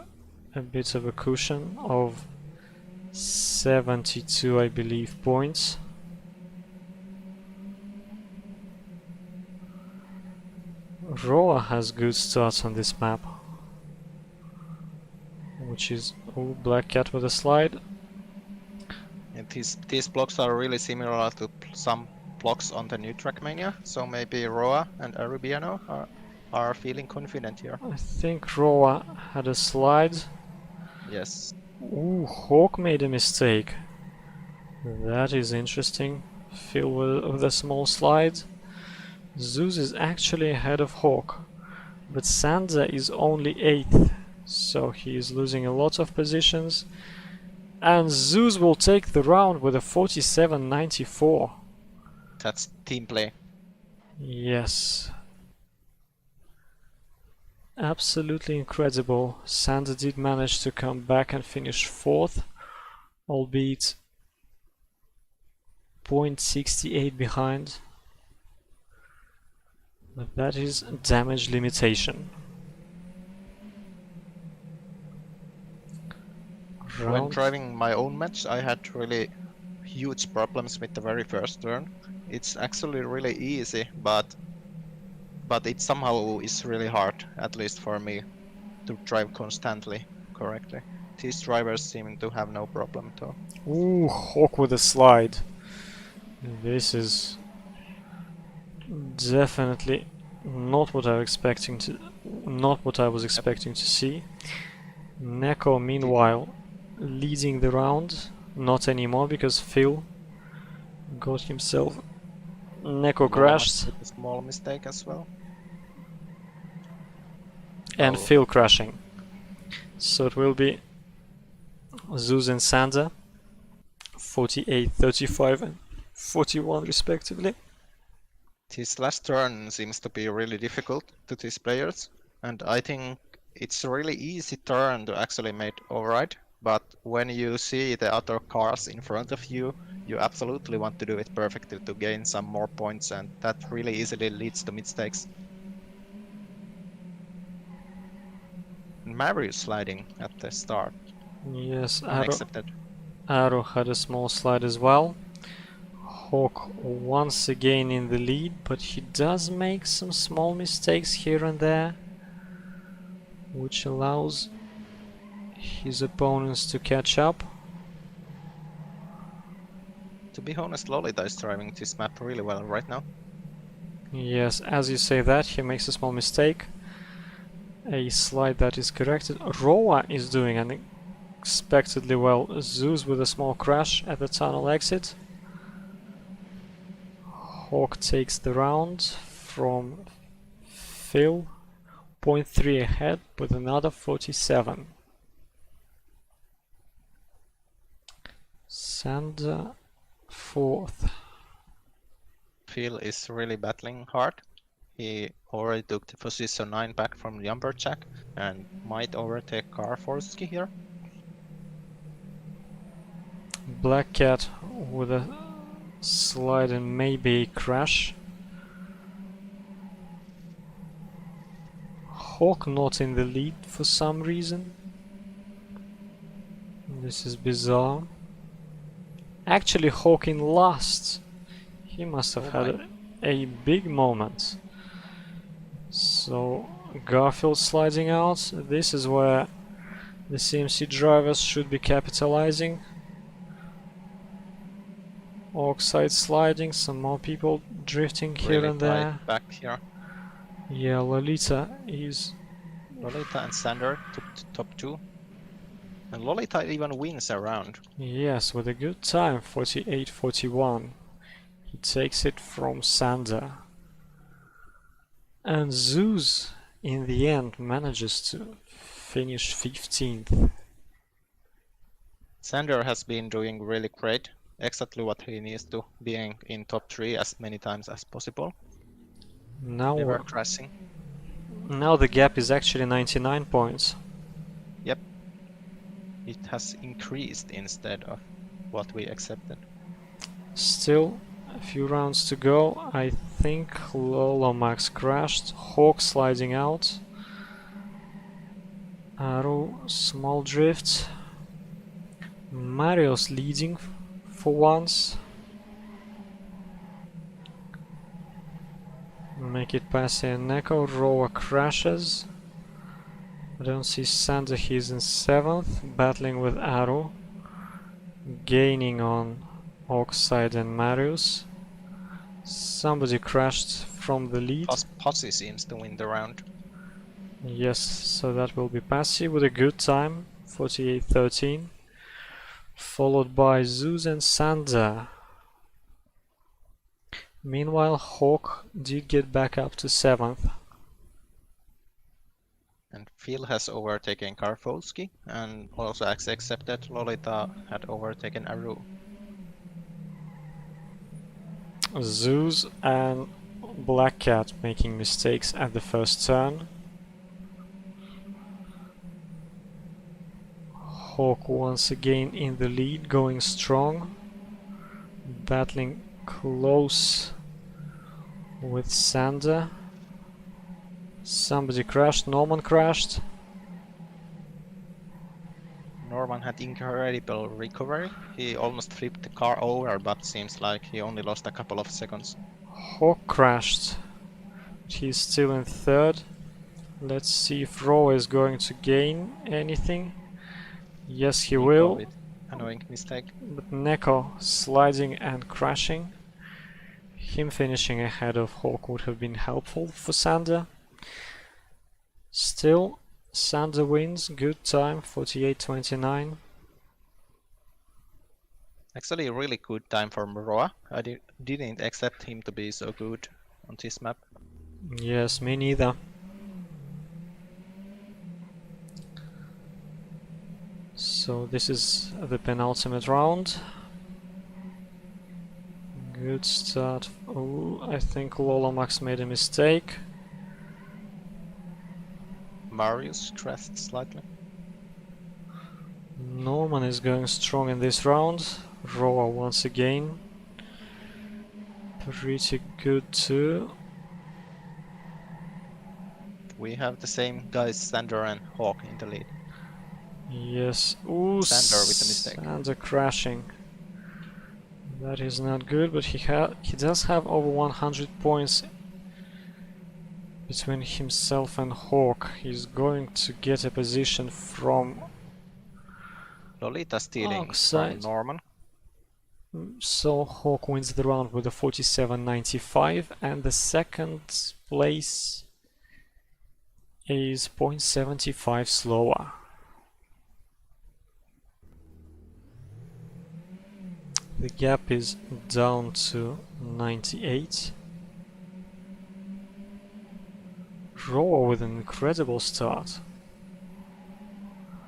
a bit of a cushion of 72, I believe, points. Roa has good starts on this map, which is BlackCat with a slide. And these blocks are really similar to some blocks on the new Trackmania, so maybe Roa and Arubiano are feeling confident here. I think Roa had a slide. Yes. Ooh, Hawk made a mistake. That is interesting. Phil with a small slide. Zooz is actually ahead of Hawk, but Sander is only 8th, so he is losing a lot of positions. And Zooz will take the round with a 47.94. That's team play. Yes. Absolutely incredible. Sander did manage to come back and finish 4th, albeit 0.68 behind. But that is damage limitation. When driving my own match, I had really huge problems with the very first turn. It's actually really easy, but it somehow is really hard, at least for me, to drive constantly correctly. These drivers seem to have no problem though. Ooh, Hawk with a slide. This is definitely not what I was expecting to see. Neko, meanwhile, leading the round. Not anymore because Phil got himself. Neko crashed. With a small mistake as well. And Phil crashing. So it will be Zooz and Sander, 48, 35 and 41 respectively. This last turn seems to be really difficult to these players, and I think it's a really easy turn to actually make override, but when you see the other cars in front of you, you absolutely want to do it perfectly to gain some more points, and that really easily leads to mistakes. Marius sliding at the start. Yes, Unaccepted. Aru had a small slide as well. Hawk once again in the lead, but he does make some small mistakes here and there, which allows his opponents to catch up. To be honest, Lolita is driving this map really well right now. Yes, as you say that, he makes a small mistake. A slide that is corrected. Roa is doing unexpectedly well. Zooz with a small crash at the tunnel exit. Hawk takes the round from Phil, 0.3 ahead with another 47. Sander 4th. Phil is really battling hard. He already took the position 9 back from JumperJack and might overtake Garfovsky here. BlackCat with a slide and maybe a crash. Hawk not in the lead for some reason. This is bizarre. Actually, Hawk in last. He must have had a big moment. So Garfield sliding out. This is where the CMC drivers should be capitalizing. Oxyde sliding, some more people drifting here Really and there. back here. Yeah, Lolita and Sander took the top 2. And Lolita even wins a round. Yes, with a good time, 48-41. He takes it from Sander. And Zooz, in the end, manages to finish 15th. Sander has been doing really great. Exactly what he needs to, being in top 3 as many times as possible. Never crashing. Now the gap is actually 99 points. Yep. It has increased instead of what we accepted. Still a few rounds to go. I think lolomax crashed. Hawk sliding out. Aru, small drift. Mario's leading for once. Make it passi and Neko. Roa crashes. I don't see Sander, he's in 7th, battling with Aru. Gaining on Oxyde and Marius. Somebody crashed from the lead. Passi seems to win the round. Yes, so that will be passi with a good time, 48-13. Followed by Zooz and Sander. Meanwhile, Hawk did get back up to 7th. And Phil has overtaken Garfovsky, and also except that Lolita had overtaken Aru. Zooz and BlackCat making mistakes at the first turn. Hawk once again in the lead, going strong, battling close with Sander. Somebody crashed, Norman crashed. Norman had incredible recovery. He almost flipped the car over, but seems like he only lost a couple of seconds. Hawk crashed. He's still in 3rd. Let's see if Roa is going to gain anything. Yes, he will. With annoying mistake. But Neko sliding and crashing. Him finishing ahead of Hawk would have been helpful for Sander. Still, Sander wins. Good time, 48.29. Actually, a really good time for Roa. I didn't expect him to be so good on this map. Yes, me neither. So this is the penultimate round. Good start. Oh, I think lolomax made a mistake. Marius crashed slightly. Norman is going strong in this round. Roa once again. Pretty good too. We have the same guys, Sander and Hawk, in the lead. Yes. Ooh, Sander with the mistake. Sander crashing. That is not good, but he does have over 100 points between himself and Hawk. He's going to get a position from Lolita stealing oxyde. from Norman. So Hawk wins the round with a 47.95, and the second place is 0.75 slower. The gap is down to 98. Roa with an incredible start.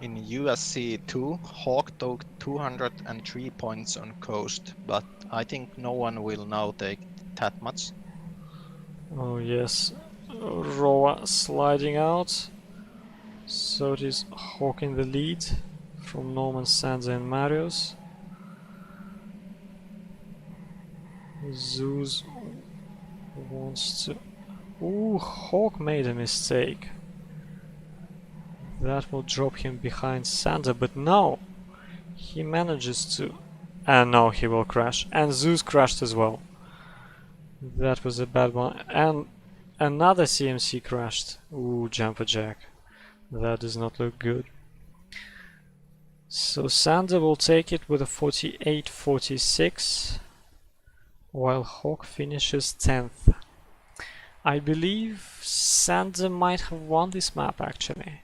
In USC 2, Hawk took 203 points on coast, but I think no one will now take that much. Oh yes, Roa sliding out. So it is Hawk in the lead from Norman, Sander and Marius. Zooz wants to... Ooh, Hawk made a mistake. That will drop him behind Sander, but no! He manages to... And no, he will crash. And Zooz crashed as well. That was a bad one. And another CMC crashed. Ooh, jumperjack. That does not look good. So Sander will take it with a 48.46, while Hawk finishes 10th. I believe Sander might have won this map actually.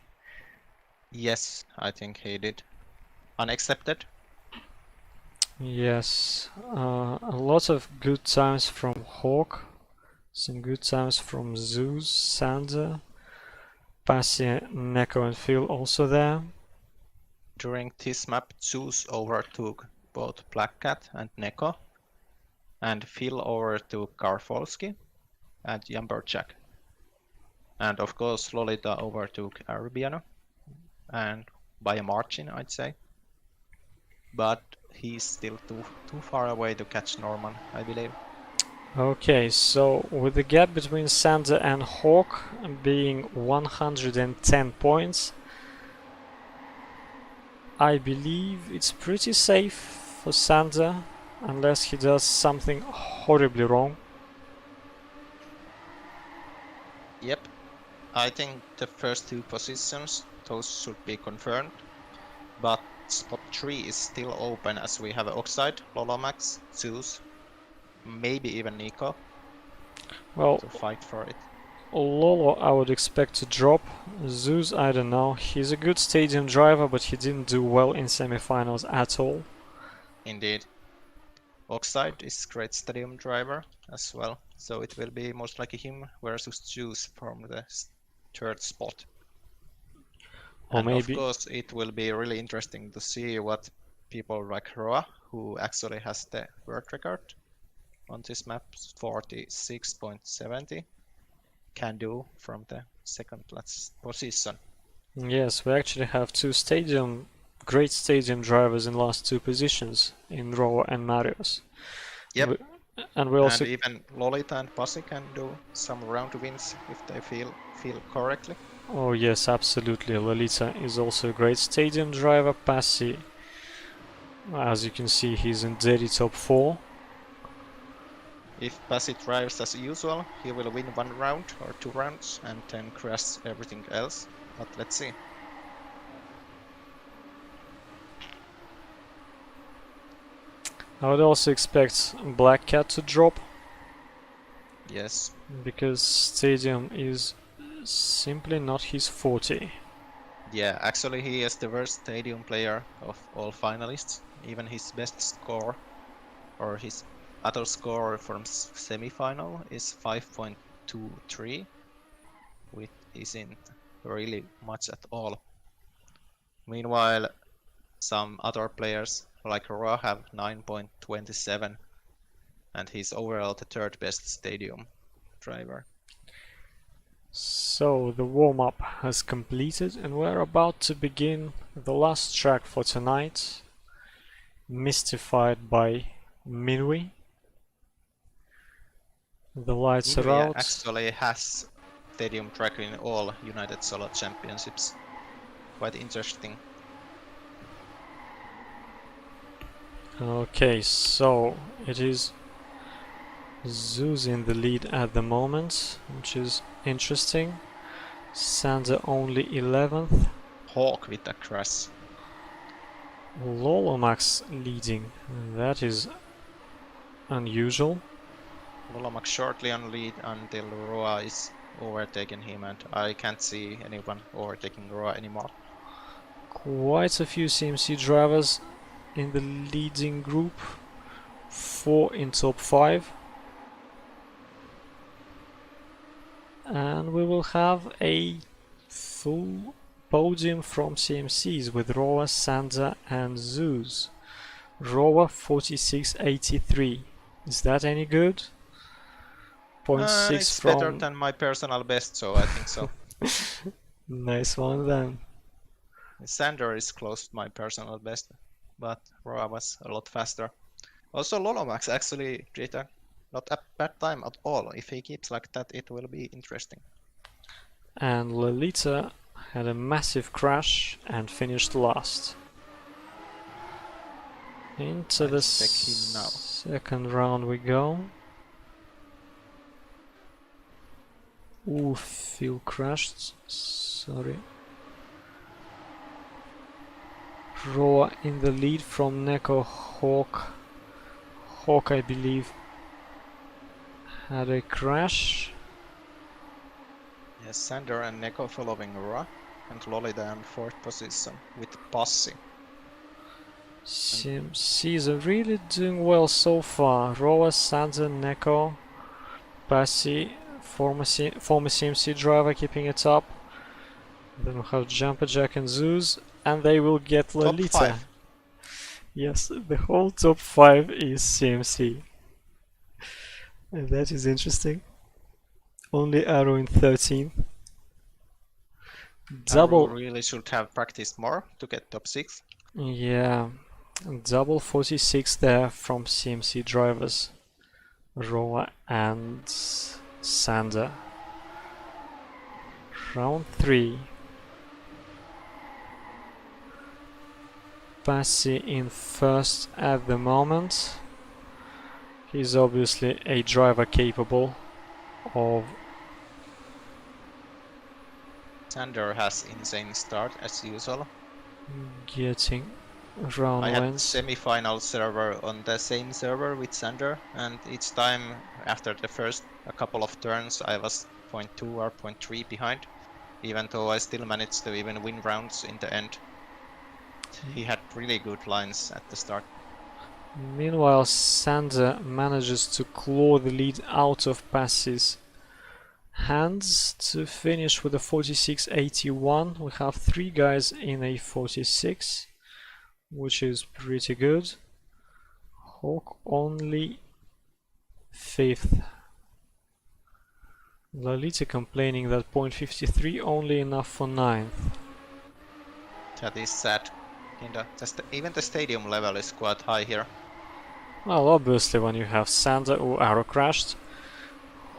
Yes, I think he did. Unaccepted. Yes, a lot of good times from Hawk, some good times from Zooz, Sander, Passi, Neko and Phil also there. During this map, Zooz overtook both BlackCat and Neko, and Phil overtook Garfovsky and JumperJack. And of course, Lolita overtook Arubiano, and by a margin, I'd say. But he's still too far away to catch Norman, I believe. Okay, so with the gap between Sander and Hawk being 110 points, I believe it's pretty safe for Sander, unless he does something horribly wrong. Yep, I think the first two positions, those should be confirmed, but spot 3 is still open as we have Oxyde, lolomax, Zooz, maybe even Neko Well, to fight for it. Lolo I would expect to drop. Zooz, I don't know. He's a good stadium driver, but he didn't do well in semifinals at all. Indeed. Oxyde is great stadium driver as well, so it will be most likely him versus Zooz from the third spot. Or And maybe of course it will be really interesting to see what people like Roa, who actually has the world record on this map, 46.70, can do from the second position. yes, we actually have great stadium drivers in last two positions in Roa and Marius. Yep. And we also And even Lolita and Passi can do some round wins if they feel correctly. oh yes, absolutely. Lolita is also a great stadium driver. Passi, as you can see, he's in dirty top 4. If Passi drives as usual, he will win 1 round or 2 rounds and then crash everything else. But let's see. I would also expect BlackCat to drop, Yes. because stadium is simply not his forte. Yeah, actually he is the worst stadium player of all finalists. Even his best score, or his other score from semi-final, is 5.23, which isn't really much at all. Meanwhile, some other players like Roa have 9.27, and he's overall the third best stadium driver. So the warm-up has completed and we're about to begin the last track for tonight, Mystified by Minwi. The lights are India out. actually has stadium track in all United Solo Championships. Quite interesting. Okay, so it is Zooz in the lead at the moment, which is interesting. Sander only 11th. Hawk with a crash. Lolomax leading. That is unusual. Lolomax shortly on lead until Roa is overtaking him, and I can't see anyone overtaking Roa anymore. Quite a few CMC drivers in the leading group. 4 in top 5. And we will have a full podium from CMCs with Roa, Sander and Zooz. Roa 46.83. Is that any good? 0.6 It's from... better than my personal best, so I think so. Nice one then. Sander is close to my personal best, but Roa was a lot faster. Also, Lolomax actually did not a bad time at all. If he keeps like that, it will be interesting. And Lolita had a massive crash and finished last. Into the second round we go. Ooh, Phil crashed. Sorry. Roa in the lead from Neko. Hawk, I believe, had a crash. Yes, Sander and Neko following Roa, and Lolita in 4th position with Passi. CMCs are really doing well so far. Roa, Sander, Neko, Passi, former CMC driver keeping it up. Then we have JumperJack and Zooz, and they will get Lolita. Top 5. Yes, the whole top 5 is CMC. And that is interesting. Only Aru in 13th. Aru really should have practiced more to get top 6. Yeah, double 46 there from CMC drivers. Roa and Sander. Round 3. Passi in first at the moment. He's obviously a driver capable of... Sander has insane start as usual. getting round I had wins. semi-final server on the same server with Sander, and each time after the first a couple of turns I was 0.2 or 0.3 behind, even though I still managed to even win rounds in the end. He had really good lines at the start. Meanwhile, Sander manages to claw the lead out of Passi's hands to finish with a 46.81. We have 3 guys in a 46, which is pretty good. Hawk only 5th. Lolita complaining that .53 only enough for 9th. That is sad. Even the stadium level is quite high here. Well, obviously when you have Sander or Aru crashed,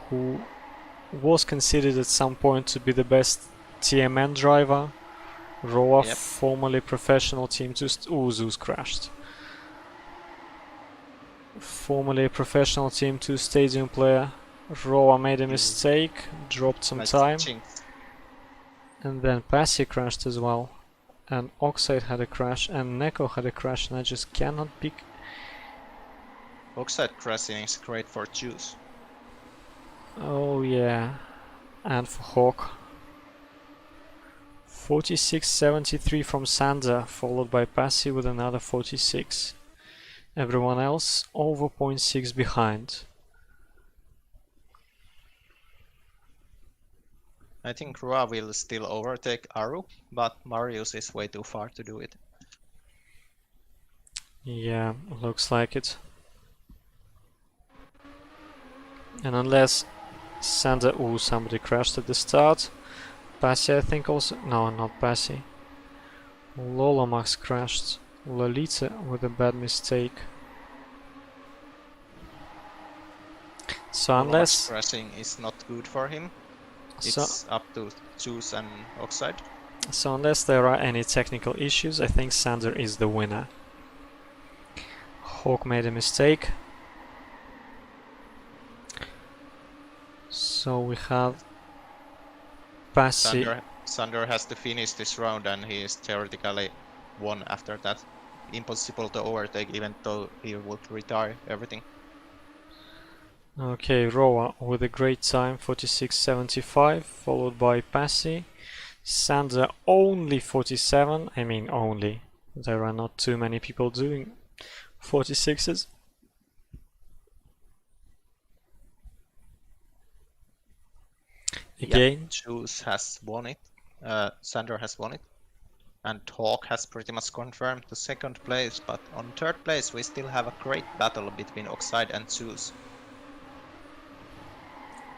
who was considered at some point to be the best TMN driver, Roa, Yep. formerly professional Team 2 Zooz crashed. Formerly a professional Team 2 stadium player, Roa made a mistake, dropped some Nice time, jinx. and then Passi crashed as well. And Oxide had a crash, and Neko had a crash, and I just cannot pick. Oxide crashing is great for Zooz. Oh yeah, and for Hawk. 46.73 from Sander, followed by Passi with another 46. Everyone else over 0.6 behind. I think Roa will still overtake Aru, but Marius is way too far to do it. Yeah, looks like it. And unless Sander, ooh, somebody crashed at the start. Passi, I think also, no, not Passi. Lolomax crashed. Lolita with a bad mistake. So unless crashing is not good for him. so, It's up to Zooz and Oxide. so unless there are any technical issues, I think Sander is the winner. Hawk made a mistake. So we have Passi. Sander has to finish this round and he is theoretically won after that. Impossible to overtake even though he would retire everything. Okay, Roa with a great time, 46.75, followed by Passi. Sander only 47, I mean only. There are not too many people doing 46s. Again, Zooz has won it. Sander has won it. And Hawk has pretty much confirmed the second place, but on third place we still have a great battle between Oxide and Zooz.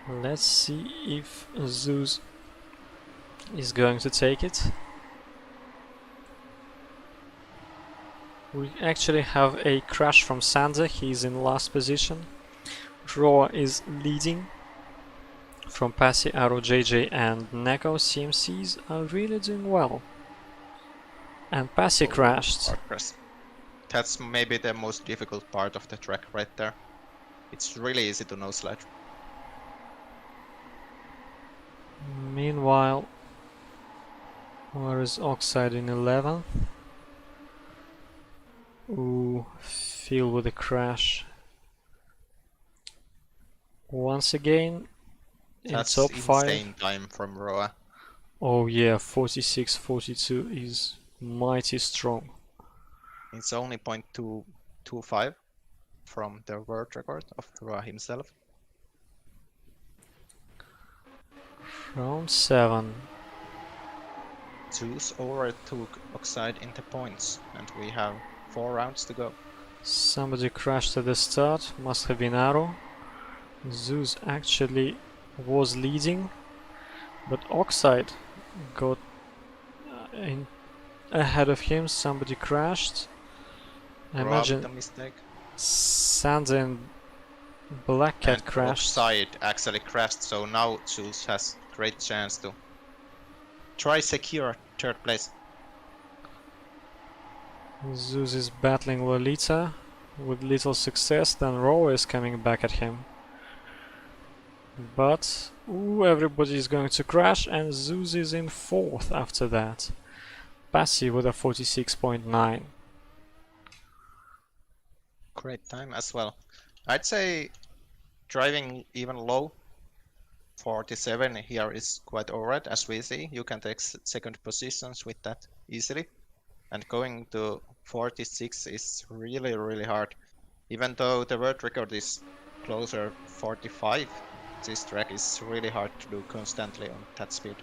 let's see if Zooz is going to take it. We actually have a crash from Sander, he's in last position. Roa is leading. From Passi, Aru, JJ and Neko, CMCs are really doing well. And Passi crashed. That's maybe the most difficult part of the track right there. It's really easy to no-slide. Meanwhile, where is Oxide in 11th? Ooh, Phil with a crash. Once again, That's in top 5. insane time from Roa. Oh yeah, 46.42 is mighty strong. It's only 0.225 from the world record of Roa himself. Round 7. Zooz overtook Oxide in the points, and we have 4 rounds to go. Somebody crashed at the start, must have been Aru. Zooz actually was leading, but Oxide got in ahead of him. Somebody crashed. I Roa imagine with a mistake. Sander and BlackCat And crashed. Oxide actually crashed, so now Zooz has great chance to try secure third place. Zooz is battling Lolita with little success, then Roa is coming back at him. But ooh, everybody is going to crash, and Zooz is in 4th after that. Passi with a 46.9. Great time as well. I'd say driving even low, 47 here is quite alright. As we see, you can take second positions with that easily. And going to 46 is really hard. Even though the world record is closer 45, this track is really hard to do constantly on that speed.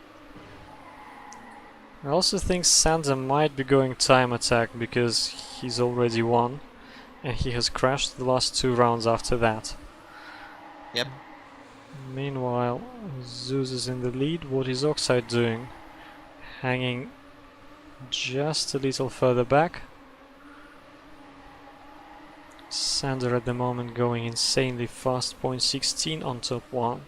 I also think Sander might be going time attack because he's already won and he has crashed the last 2 rounds after that. Yep. Meanwhile, Zooz is in the lead. What is Oxyde doing? Hanging just a little further back. Sander at the moment going insanely fast, 0.16 on top 1.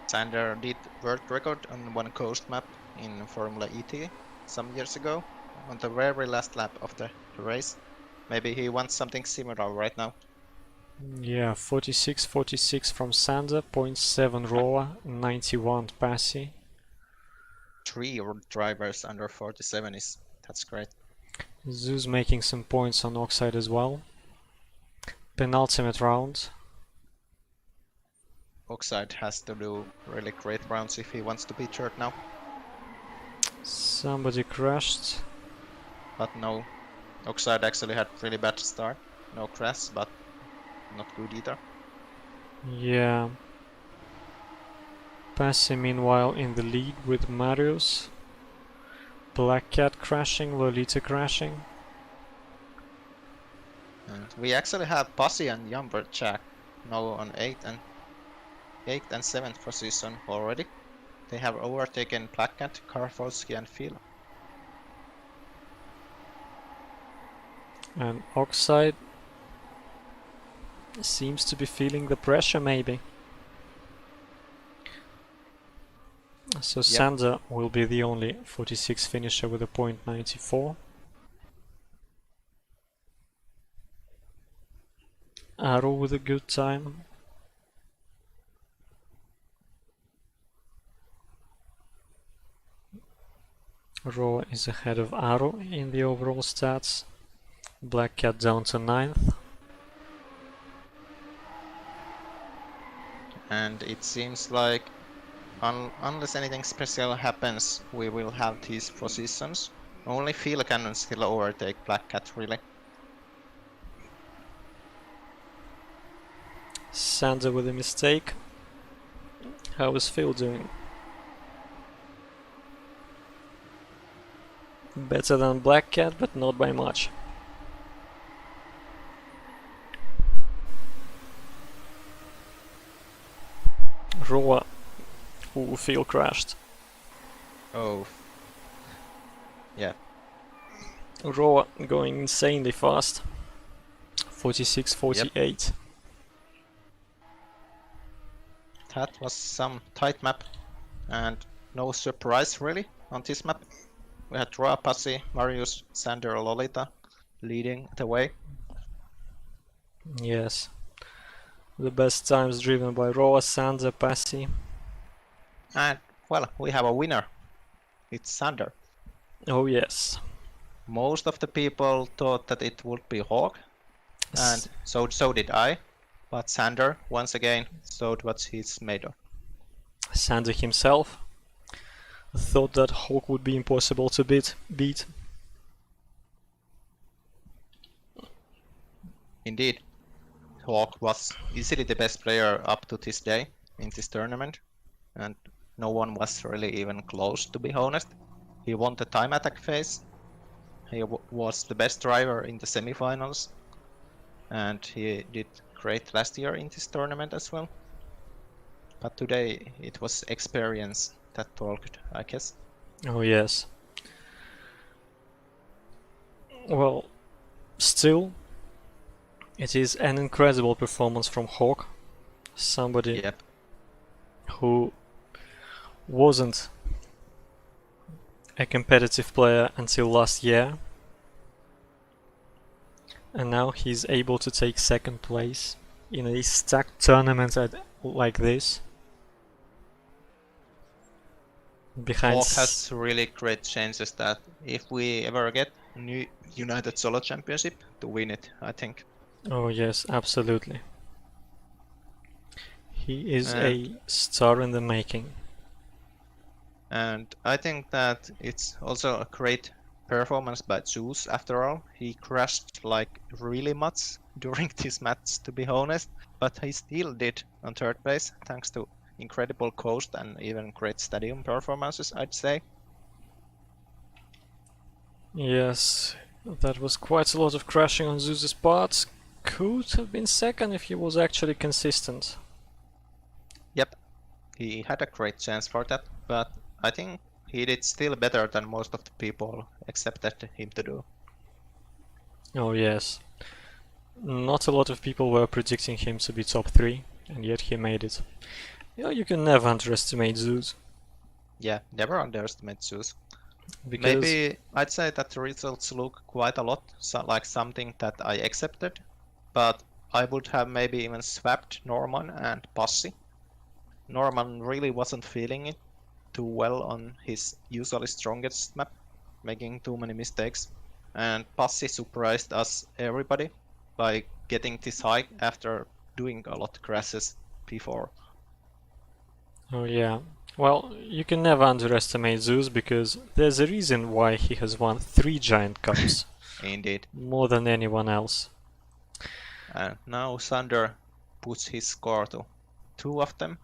Sander did world record on one coast map in Formula ET some years ago, on the very last lap of the race. Maybe he wants something similar right now. Yeah, 46 from Sander, 0.7 Roa, 91 passi. 3 drivers under 47 that's great. Zooz making some points on Oxyde as well. Penultimate round. Oxyde has to do really great rounds if he wants to be third now. Somebody crashed. But no, Oxyde actually had really bad start. No crash, but not good either. Yeah. Passi meanwhile in the lead with Marius. BlackCat crashing, Lolita crashing. And we actually have Passi and JumperJack now on 8th and 7th position already. They have overtaken BlackCat, Garfovsky and Phil. And Oxyde seems to be feeling the pressure maybe. So Yep. Sander will be the only 46 finisher with a .94. Aru with a good time. Roa is ahead of Aru in the overall stats. BlackCat down to 9th. And it seems like unless anything special happens, we will have these positions. Only Phil can still overtake BlackCat really. Sander with a mistake. How is Phil doing? Better than BlackCat, but not by much. Roa. Ooh, Phil crashed. Oh. Yeah. Roa going insanely fast. 46-48. That was some tight map. And no surprise really on this map. We had Roa, Passi, Marius, Sander, Lolita leading the way. Yes. The best times driven by Roa, Sander, passi. And well, we have a winner. It's Sander. Oh yes. Most of the people thought that it would be 『ғ, and so did I. But Sander, once again, showed what he's made of. Sander himself thought that 『ғ would be impossible to beat. Indeed, 『ғ was easily the best player up to this day in this tournament, and no one was really even close, to be honest. He won the time attack phase. He was the best driver in the semifinals, and he did great last year in this tournament as well. But today it was experience that talked, I guess. Oh yes. Well, still, it is an incredible performance from 『ғ. Somebody Yep. who wasn't a competitive player until last year, and now he's able to take second place in a stacked tournament like this. Behind 『ғ has really great chances that if we ever get new United Solo Championship, to win it, I think. Oh yes, absolutely. He is a star in the making. And I think that it's also a great performance by Zooz after all. He crashed like really much during this match, to be honest, but he still did on third place thanks to incredible coast and even great stadium performances, I'd say. Yes, that was quite a lot of crashing on Zooz's part. Could have been second if he was actually consistent. Yep, he had a great chance for that, but I think he did still better than most of the people expected him to do. Oh yes. Not a lot of people were predicting him to be top 3, and yet he made it. You can never underestimate Zooz. Yeah, never underestimate Zooz. Because Maybe I'd say that the results look quite a lot like something that I accepted, but I would have maybe even swapped Norman and Passi. Norman really wasn't feeling it too well on his usually strongest map, making too many mistakes, and Passi surprised us everybody by getting this high after doing a lot of crashes before. oh yeah. Well, you can never underestimate Zooz because there's a reason why he has won 3 giant cups. Indeed. More than anyone else. And now Sander puts his score to 2 of them.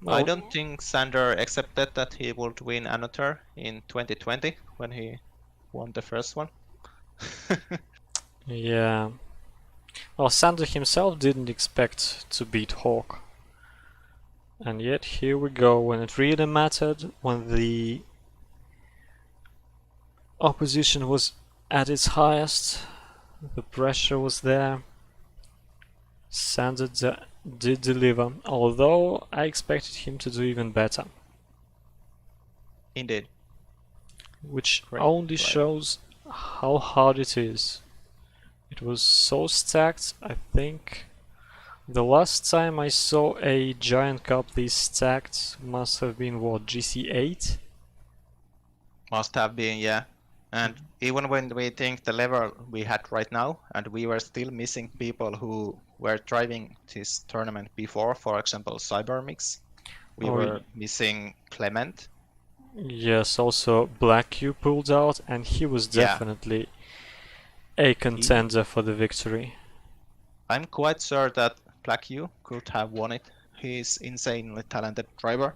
Well, I don't think Sander accepted that he would win another in 2020 when he won the first one. Yeah. Well, Sander himself didn't expect to beat Hawk. And yet here we go, when it really mattered, when the opposition was at its highest, the pressure was there. Sander did deliver, although I expected him to do even better. Indeed. Which Great only drive. shows how hard it is. It was so stacked. I think the last time I saw a giant cup this stacked must have been what, GC8? Must have been, yeah. And even when we think the level we had right now, and we were still missing people who were driving this tournament before, for example, Cybermix, we Oh, were missing Clement. Yes, also BlackCat pulled out, and he was Yeah. definitely a contender for the victory. I'm quite sure that BlackCat could have won it. He's insanely talented driver.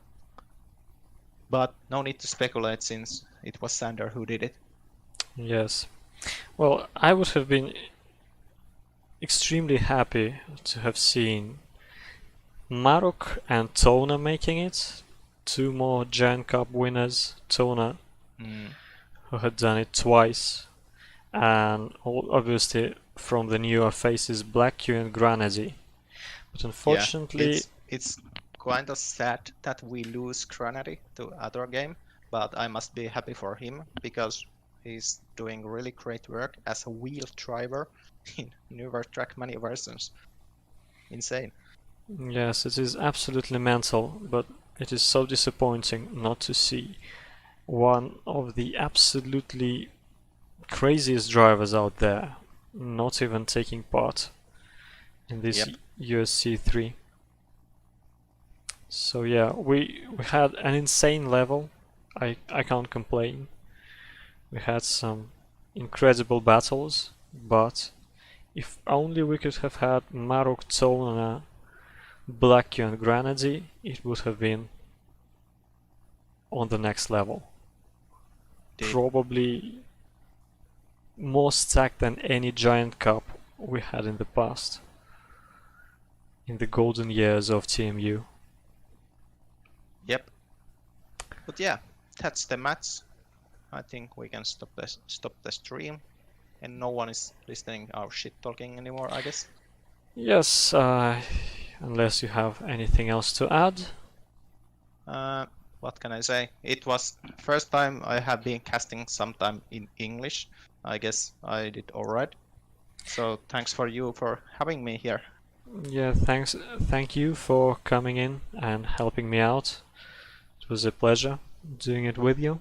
But no need to speculate since it was Sander who did it. Yes. Well, I would have been extremely happy to have seen Marok and Tona making it. 2 more Giant Cup winners. Tona, who had done it twice. And obviously from the newer faces, BlackCat and Granady. But unfortunately... Yeah, it's kind of sad that we lose Granady to other game, but I must be happy for him because he's doing really great work as a wheel driver in newer track many versions. Insane. Yes, it is absolutely mental, but it is so disappointing not to see one of the absolutely craziest drivers out there not even taking part in this USC 3. So yeah, we had an insane level. I can't complain. We had some incredible battles, but if only we could have had Marok, Tona, BlackCat and Granady, it would have been on the next level. Probably more stacked than any giant cup we had in the past, in the golden years of TMU. Yep. But yeah, that's the match. I think we can stop the stream, and no one is listening our shit talking anymore, I guess. Yes, unless you have anything else to add. What can I say? It was first time I have been casting sometime in English. I guess I did alright. So thanks for you for having me here. Yeah, thank you for coming in and helping me out. It was a pleasure doing it with you.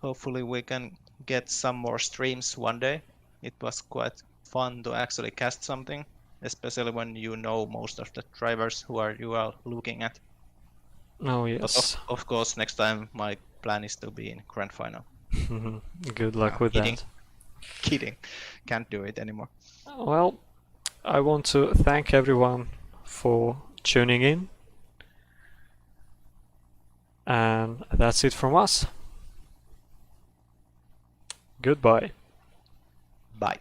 Hopefully we can get some more streams one day. It was quite fun to actually cast something, especially when you know most of the drivers who you are looking at. Oh But yes. of course, next time my plan is to be in grand final. Good luck with Kidding. that. Kidding. Can't do it anymore. Well, I want to thank everyone for tuning in. And that's it from us. Goodbye. Bye.